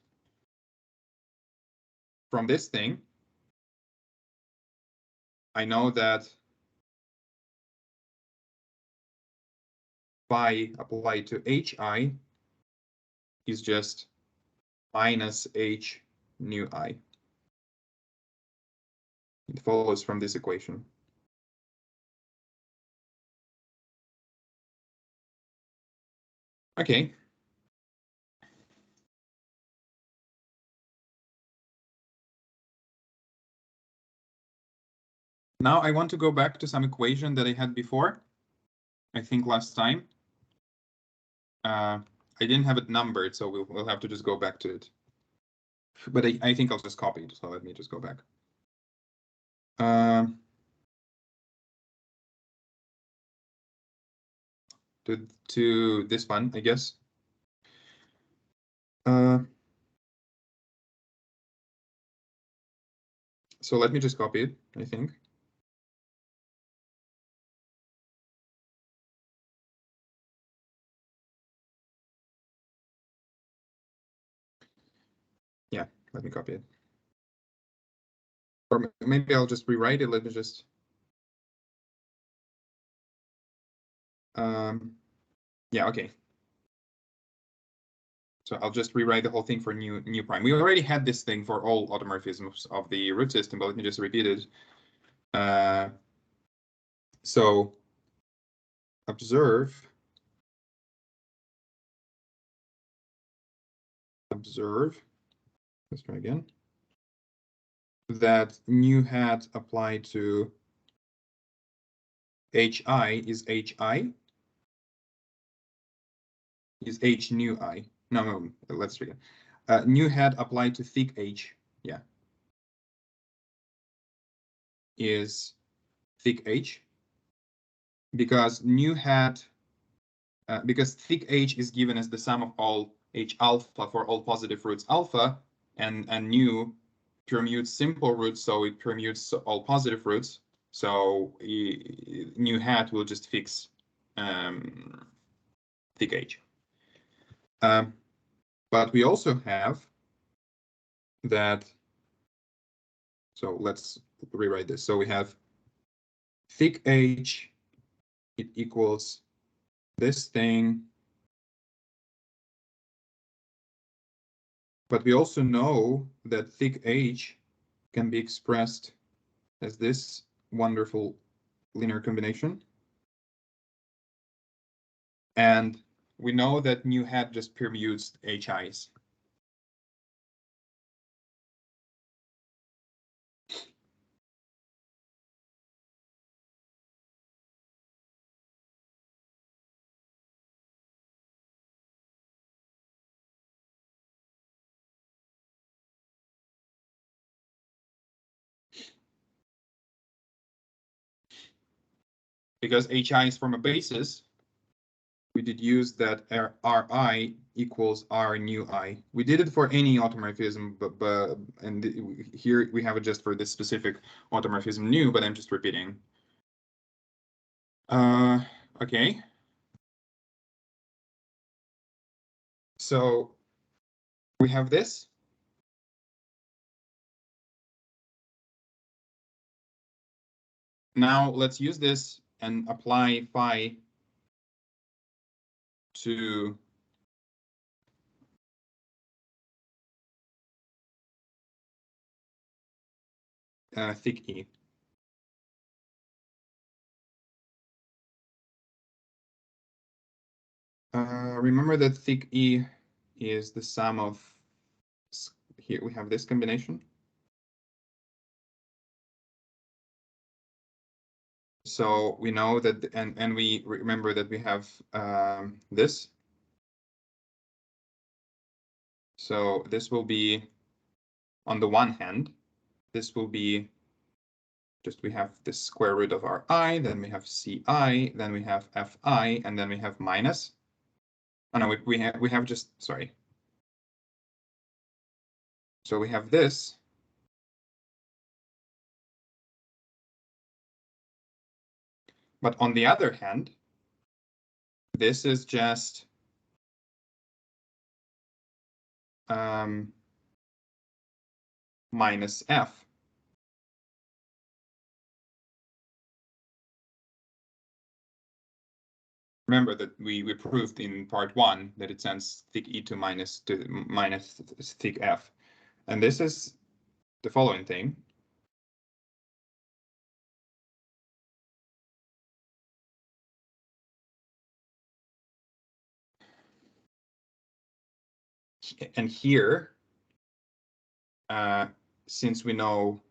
from this thing, I know that phi applied to Hi is just minus H nu I. It follows from this equation. Okay. Now I want to go back to some equation that I had before, I think last time. I didn't have it numbered, so we'll have to just go back to it. But I think I'll just copy it, so let me just go back. To this one, I guess. So let me just copy it, I think. Yeah, let me copy it. Or maybe I'll just rewrite it. Let me just. Yeah, okay. So I'll just rewrite the whole thing for new prime. We already had this thing for all automorphisms of the root system, but let me just repeat it. So observe. Let's try again. That nu hat applied to Hi is Hi. Is H nu I. No, let's try again. Nu hat applied to thick H. Yeah. Is thick H. Because nu hat, because thick H is given as the sum of all H alpha for all positive roots alpha, and nu permutes simple roots, so it permutes all positive roots. So nu hat will just fix thick H. But we also have that. So let's rewrite this. So we have thick H, it equals this thing. But we also know that thick H can be expressed as this wonderful linear combination. And we know that nu hat just permutes HIs. Because HIs from a basis, we deduce that Ri equals R nu I. We did it for any automorphism, but here we have it just for this specific automorphism nu, but I'm just repeating. Okay. So we have this. Now let's use this and apply phi to thick E. Remember that thick E is the sum of, here we have this combination. So we know that, and we remember that we have this. So this will be, on the one hand, this will be just, we have the square root of our I, then we have ci, then we have fi, and then we have minus. Oh no, we have just, sorry. So we have this. But on the other hand, this is just minus f. Remember that we proved in part 1 that it sends thick e to minus thick f. And this is the following thing. And here, since we know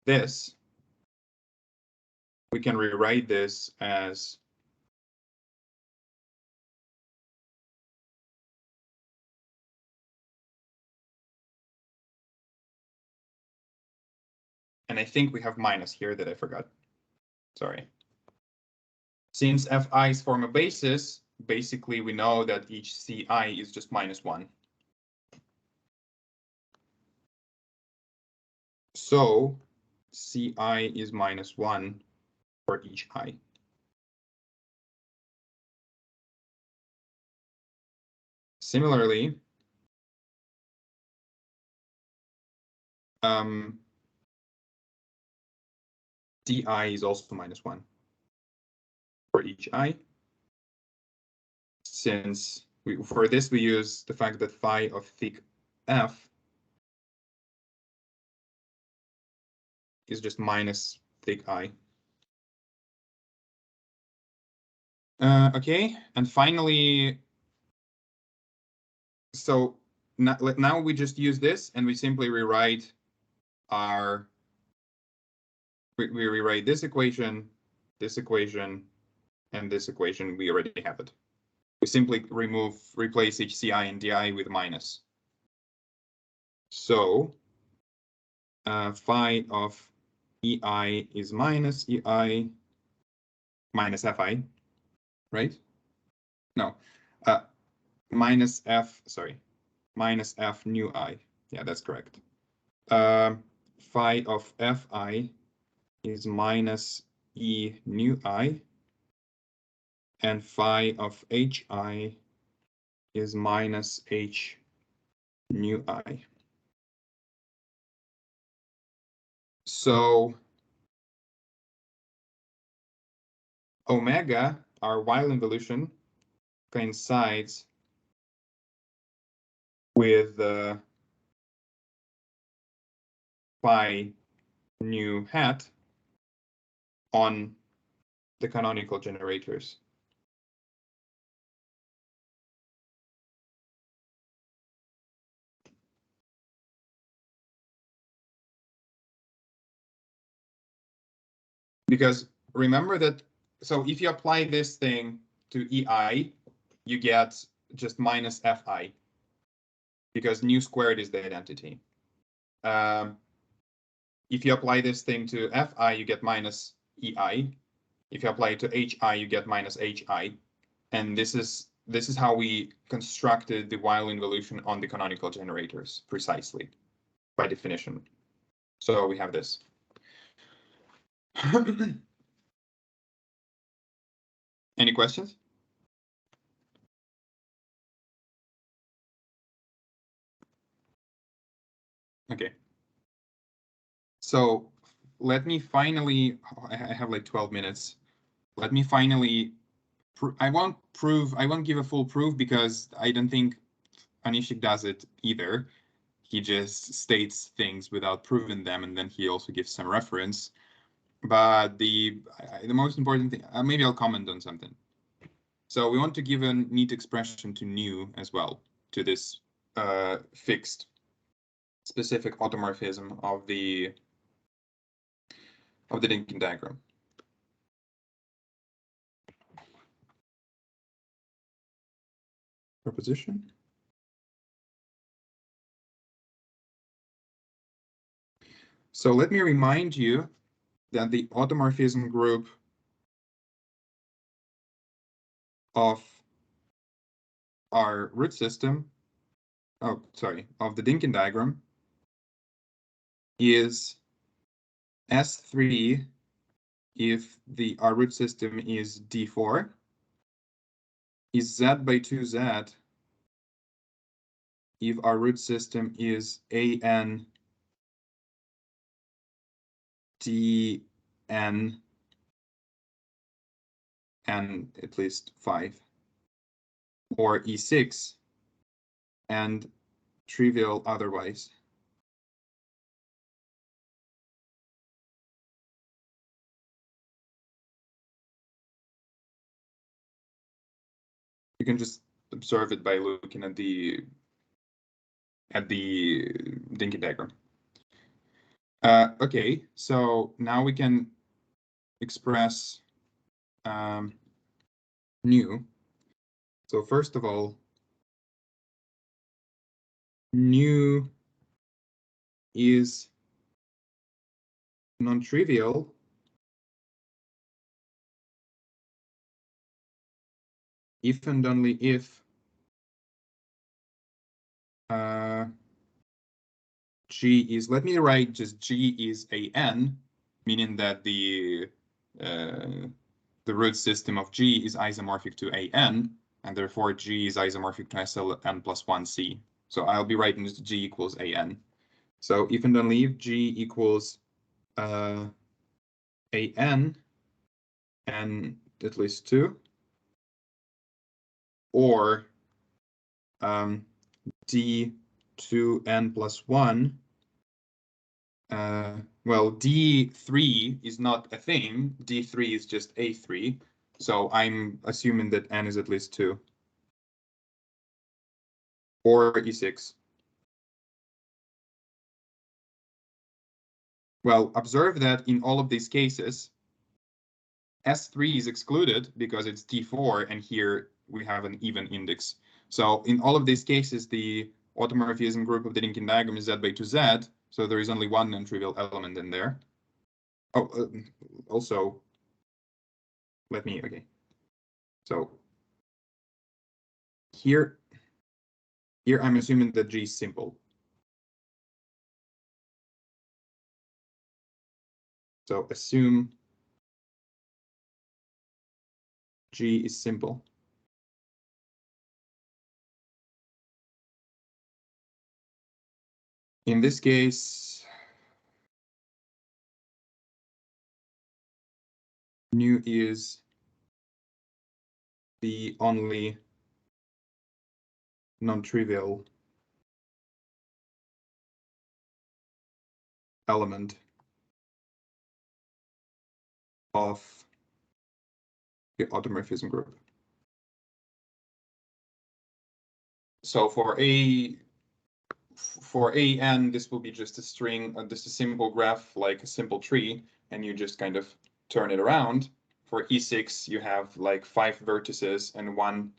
this, we can rewrite this as and I think we have minus here that I forgot. Sorry. Since fi's form a basis, basically we know that each ci is just minus 1. So ci is minus 1 for each I. Similarly, di is also minus 1 for each I. Since for this we use the fact that phi of thick f is just minus thick I. Okay, and finally, so now we just use this and we simply rewrite our, we rewrite this equation, and this equation, we already have it. We simply replace each ci and di with minus. So phi of ei is minus ei minus fi, right? No, minus f, sorry, minus f nu I. Yeah, that's correct. Phi of fi is minus e nu I, and phi of hi is minus h nu I. So omega, our Weyl involution, coincides with phi nu hat on the canonical generators. Because remember that, so if you apply this thing to ei, you get just minus fi, because nu squared is the identity. If you apply this thing to fi, you get minus ei. If you apply it to hi, you get minus hi. And this is how we constructed the Weyl involution on the canonical generators, precisely, by definition. So we have this. Any questions? Okay. So let me finally, I have like 12 minutes. Let me finally, I won't give a full proof because I don't think Onishchik does it either. He just states things without proving them, and then he also gives some reference. But the most important thing, maybe I'll comment on something. So we want to give a neat expression to nu as well, to this fixed specific automorphism of the Dynkin diagram. proposition. So let me remind you that the automorphism group of our root system, of the Dynkin diagram is S3 if our root system is D4, is Z by 2Z if our root system is AN DN and at least 5, or E6 and trivial otherwise. You can just observe it by looking at the Dynkin diagram. Okay, so now we can express nu. So first of all, nu is non-trivial if and only if G is, let me write just G is a n, meaning that the root system of G is isomorphic to a n, and therefore G is isomorphic to SLN plus 1C. So I'll be writing just G equals a n. So if and only if G equals a n and at least 2, or D2n plus 1, well, D3 is not a thing. D3 is just A3. So I'm assuming that n is at least 2. Or E6. Well, observe that in all of these cases, S3 is excluded because it's D4, and here we have an even index. So in all of these cases, the automorphism group of the Dynkin diagram is Z by 2Z, so there is only one non-trivial element in there. Oh, also, okay. So here I'm assuming that G is simple. So assume G is simple. In this case, nu is the only non-trivial element of the automorphism group. So for an, this will be just a string, just a simple graph, like a simple tree, and you just kind of turn it around. For E6, you have like 5 vertices and one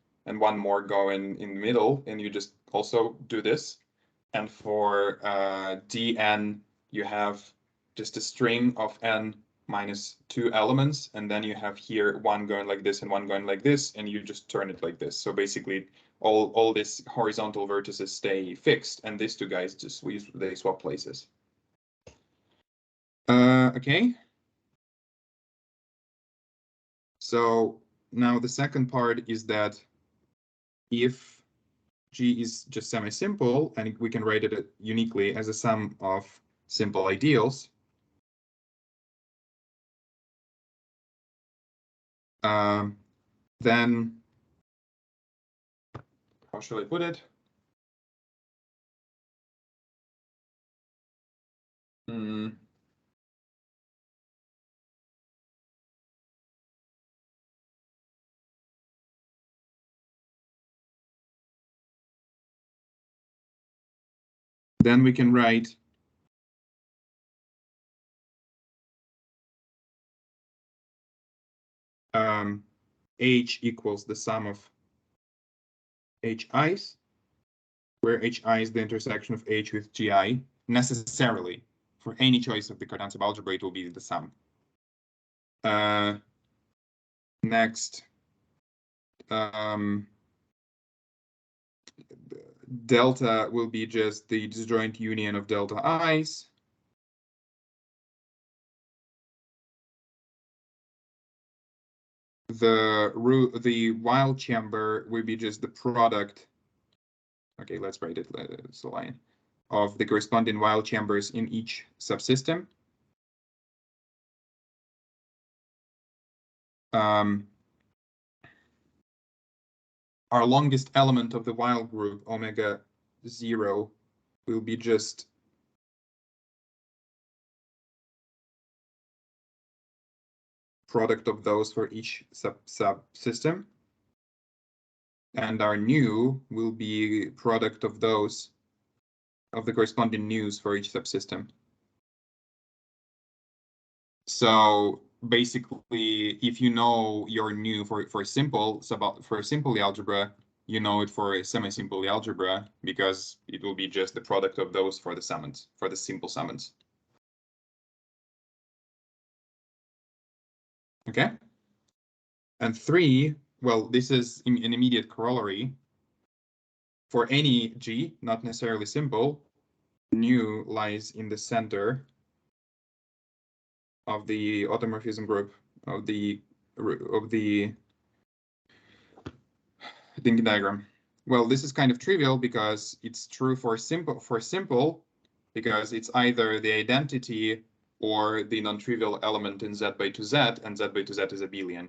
more going in the middle, and you just also do this. And for Dn, you have just a string of n minus 2 elements, and then you have here one going like this and one going like this, and you just turn it like this. So basically, all these horizontal vertices stay fixed, and these two guys just they swap places. Okay. So now the second part is that if G is just semi-simple, and we can write it uniquely as a sum of simple ideals, then how shall I put it? Then we can write H equals the sum of HIs, where HI is the intersection of H with GI, necessarily. For any choice of the Cartan subalgebra, it will be the sum. Next, delta will be just the disjoint union of delta i's. The while chamber will be just the product. Okay, let's write it. It's a line of the corresponding while chambers in each subsystem. Our longest element of the while group, omega 0, will be just product of those for each subsystem. And our nu will be product of those of the corresponding nus for each subsystem. So basically, if you know your nu for simple algebra, you know it for a semi-simple algebra, because it will be just the product of those for the summands, for the simple summands. Okay. And 3, well, this is an immediate corollary. For any G, not necessarily simple, nu lies in the center of the automorphism group of the Dinkin diagram. Well, this is kind of trivial because it's true for simple because it's either the identity or the non-trivial element in z by 2z, and z by 2z is abelian.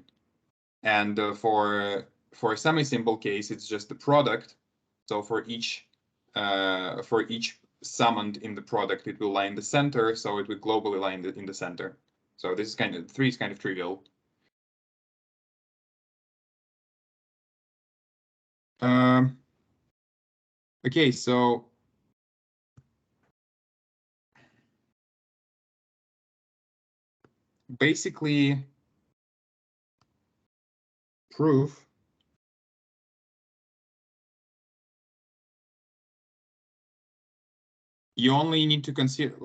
And for a semi-simple case, it's just the product. So for each summand in the product, it will lie in the center, so it will globally lie in the center. So this is 3 is kind of trivial. Okay, so basically, proof you only need to consider,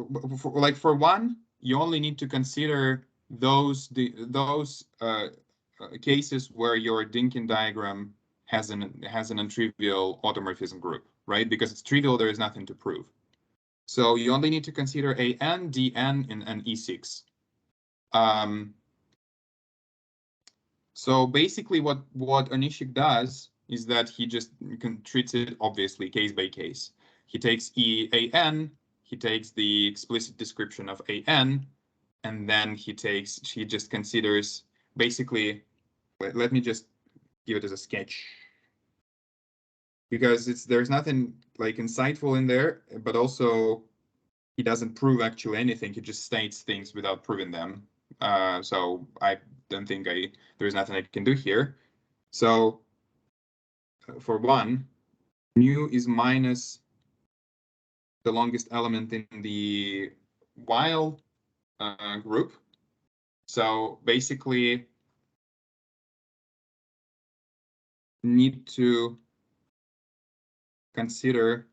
for one, you only need to consider those cases where your Dinkin diagram has an untrivial automorphism group, right? Because it's trivial, there is nothing to prove. So you only need to consider an, dn, and E6. So basically what Onishchik does is that he just treats it obviously case by case. He takes an, he takes the explicit description of an, and then he just considers basically, let me just give it as a sketch, because there's nothing like insightful in there, but also he doesn't prove actually anything. He just states things without proving them. So I don't think there's nothing I can do here. So for one, nu is minus the longest element in the while group. So basically need to consider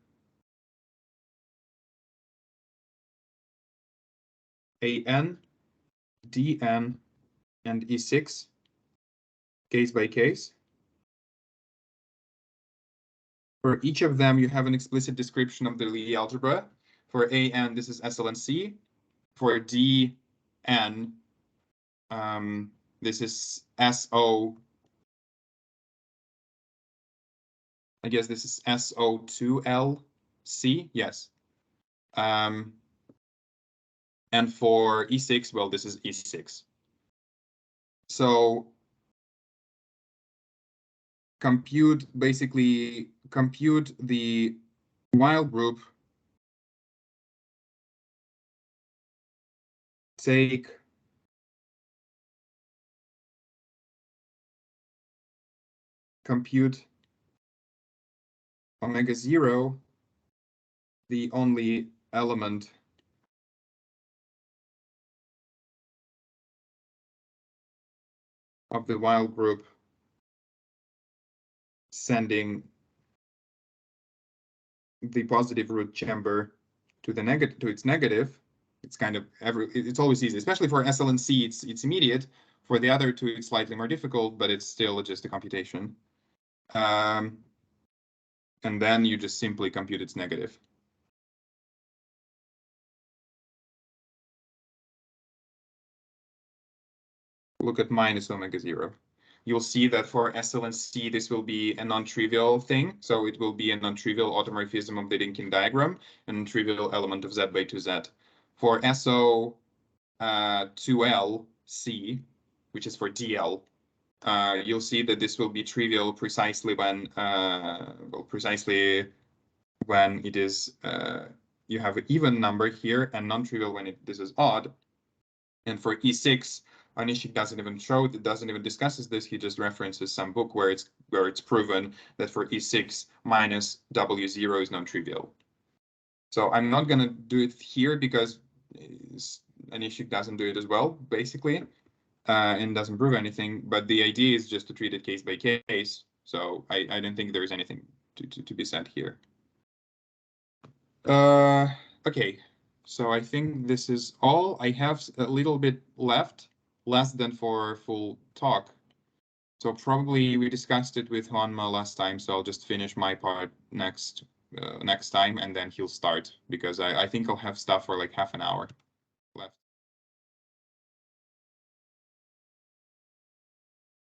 an, dn, and E6 case by case. For each of them, you have an explicit description of the Lie algebra. For an, this is SLNC. For dn, this is SO. I guess this is SO2LC. Yes. And for E6, well, this is E6. So basically compute the while group, take compute omega 0, the only element of the while group sending the positive root chamber to the negative, to its negative, it's kind of it's always easy, especially for SL and C, it's immediate. For the other two, it's slightly more difficult, but it's still just a computation. And then you just simply compute its negative. Look at minus omega 0. You'll see that for SL and C, this will be a non-trivial thing. So it will be a non-trivial automorphism of the Dynkin diagram, a non-trivial element of Z by 2Z. For SO 2L C, which is for DL, you'll see that this will be trivial precisely when, it is, you have an even number here, and non-trivial when this is odd. And for E6, Onishchik doesn't even discusses this. He just references some book where it's proven that for E6 minus W0 is non-trivial. So I'm not gonna do it here because Onishchik doesn't do it as well, basically, and doesn't prove anything. But the idea is just to treat it case by case. So I don't think there is anything to be said here. Okay. So I think this is all. I have a little bit left, less than for full talk. So probably we discussed it with Juanma last time, so I'll just finish my part next time, and then he'll start, because I think I'll have stuff for like half an hour.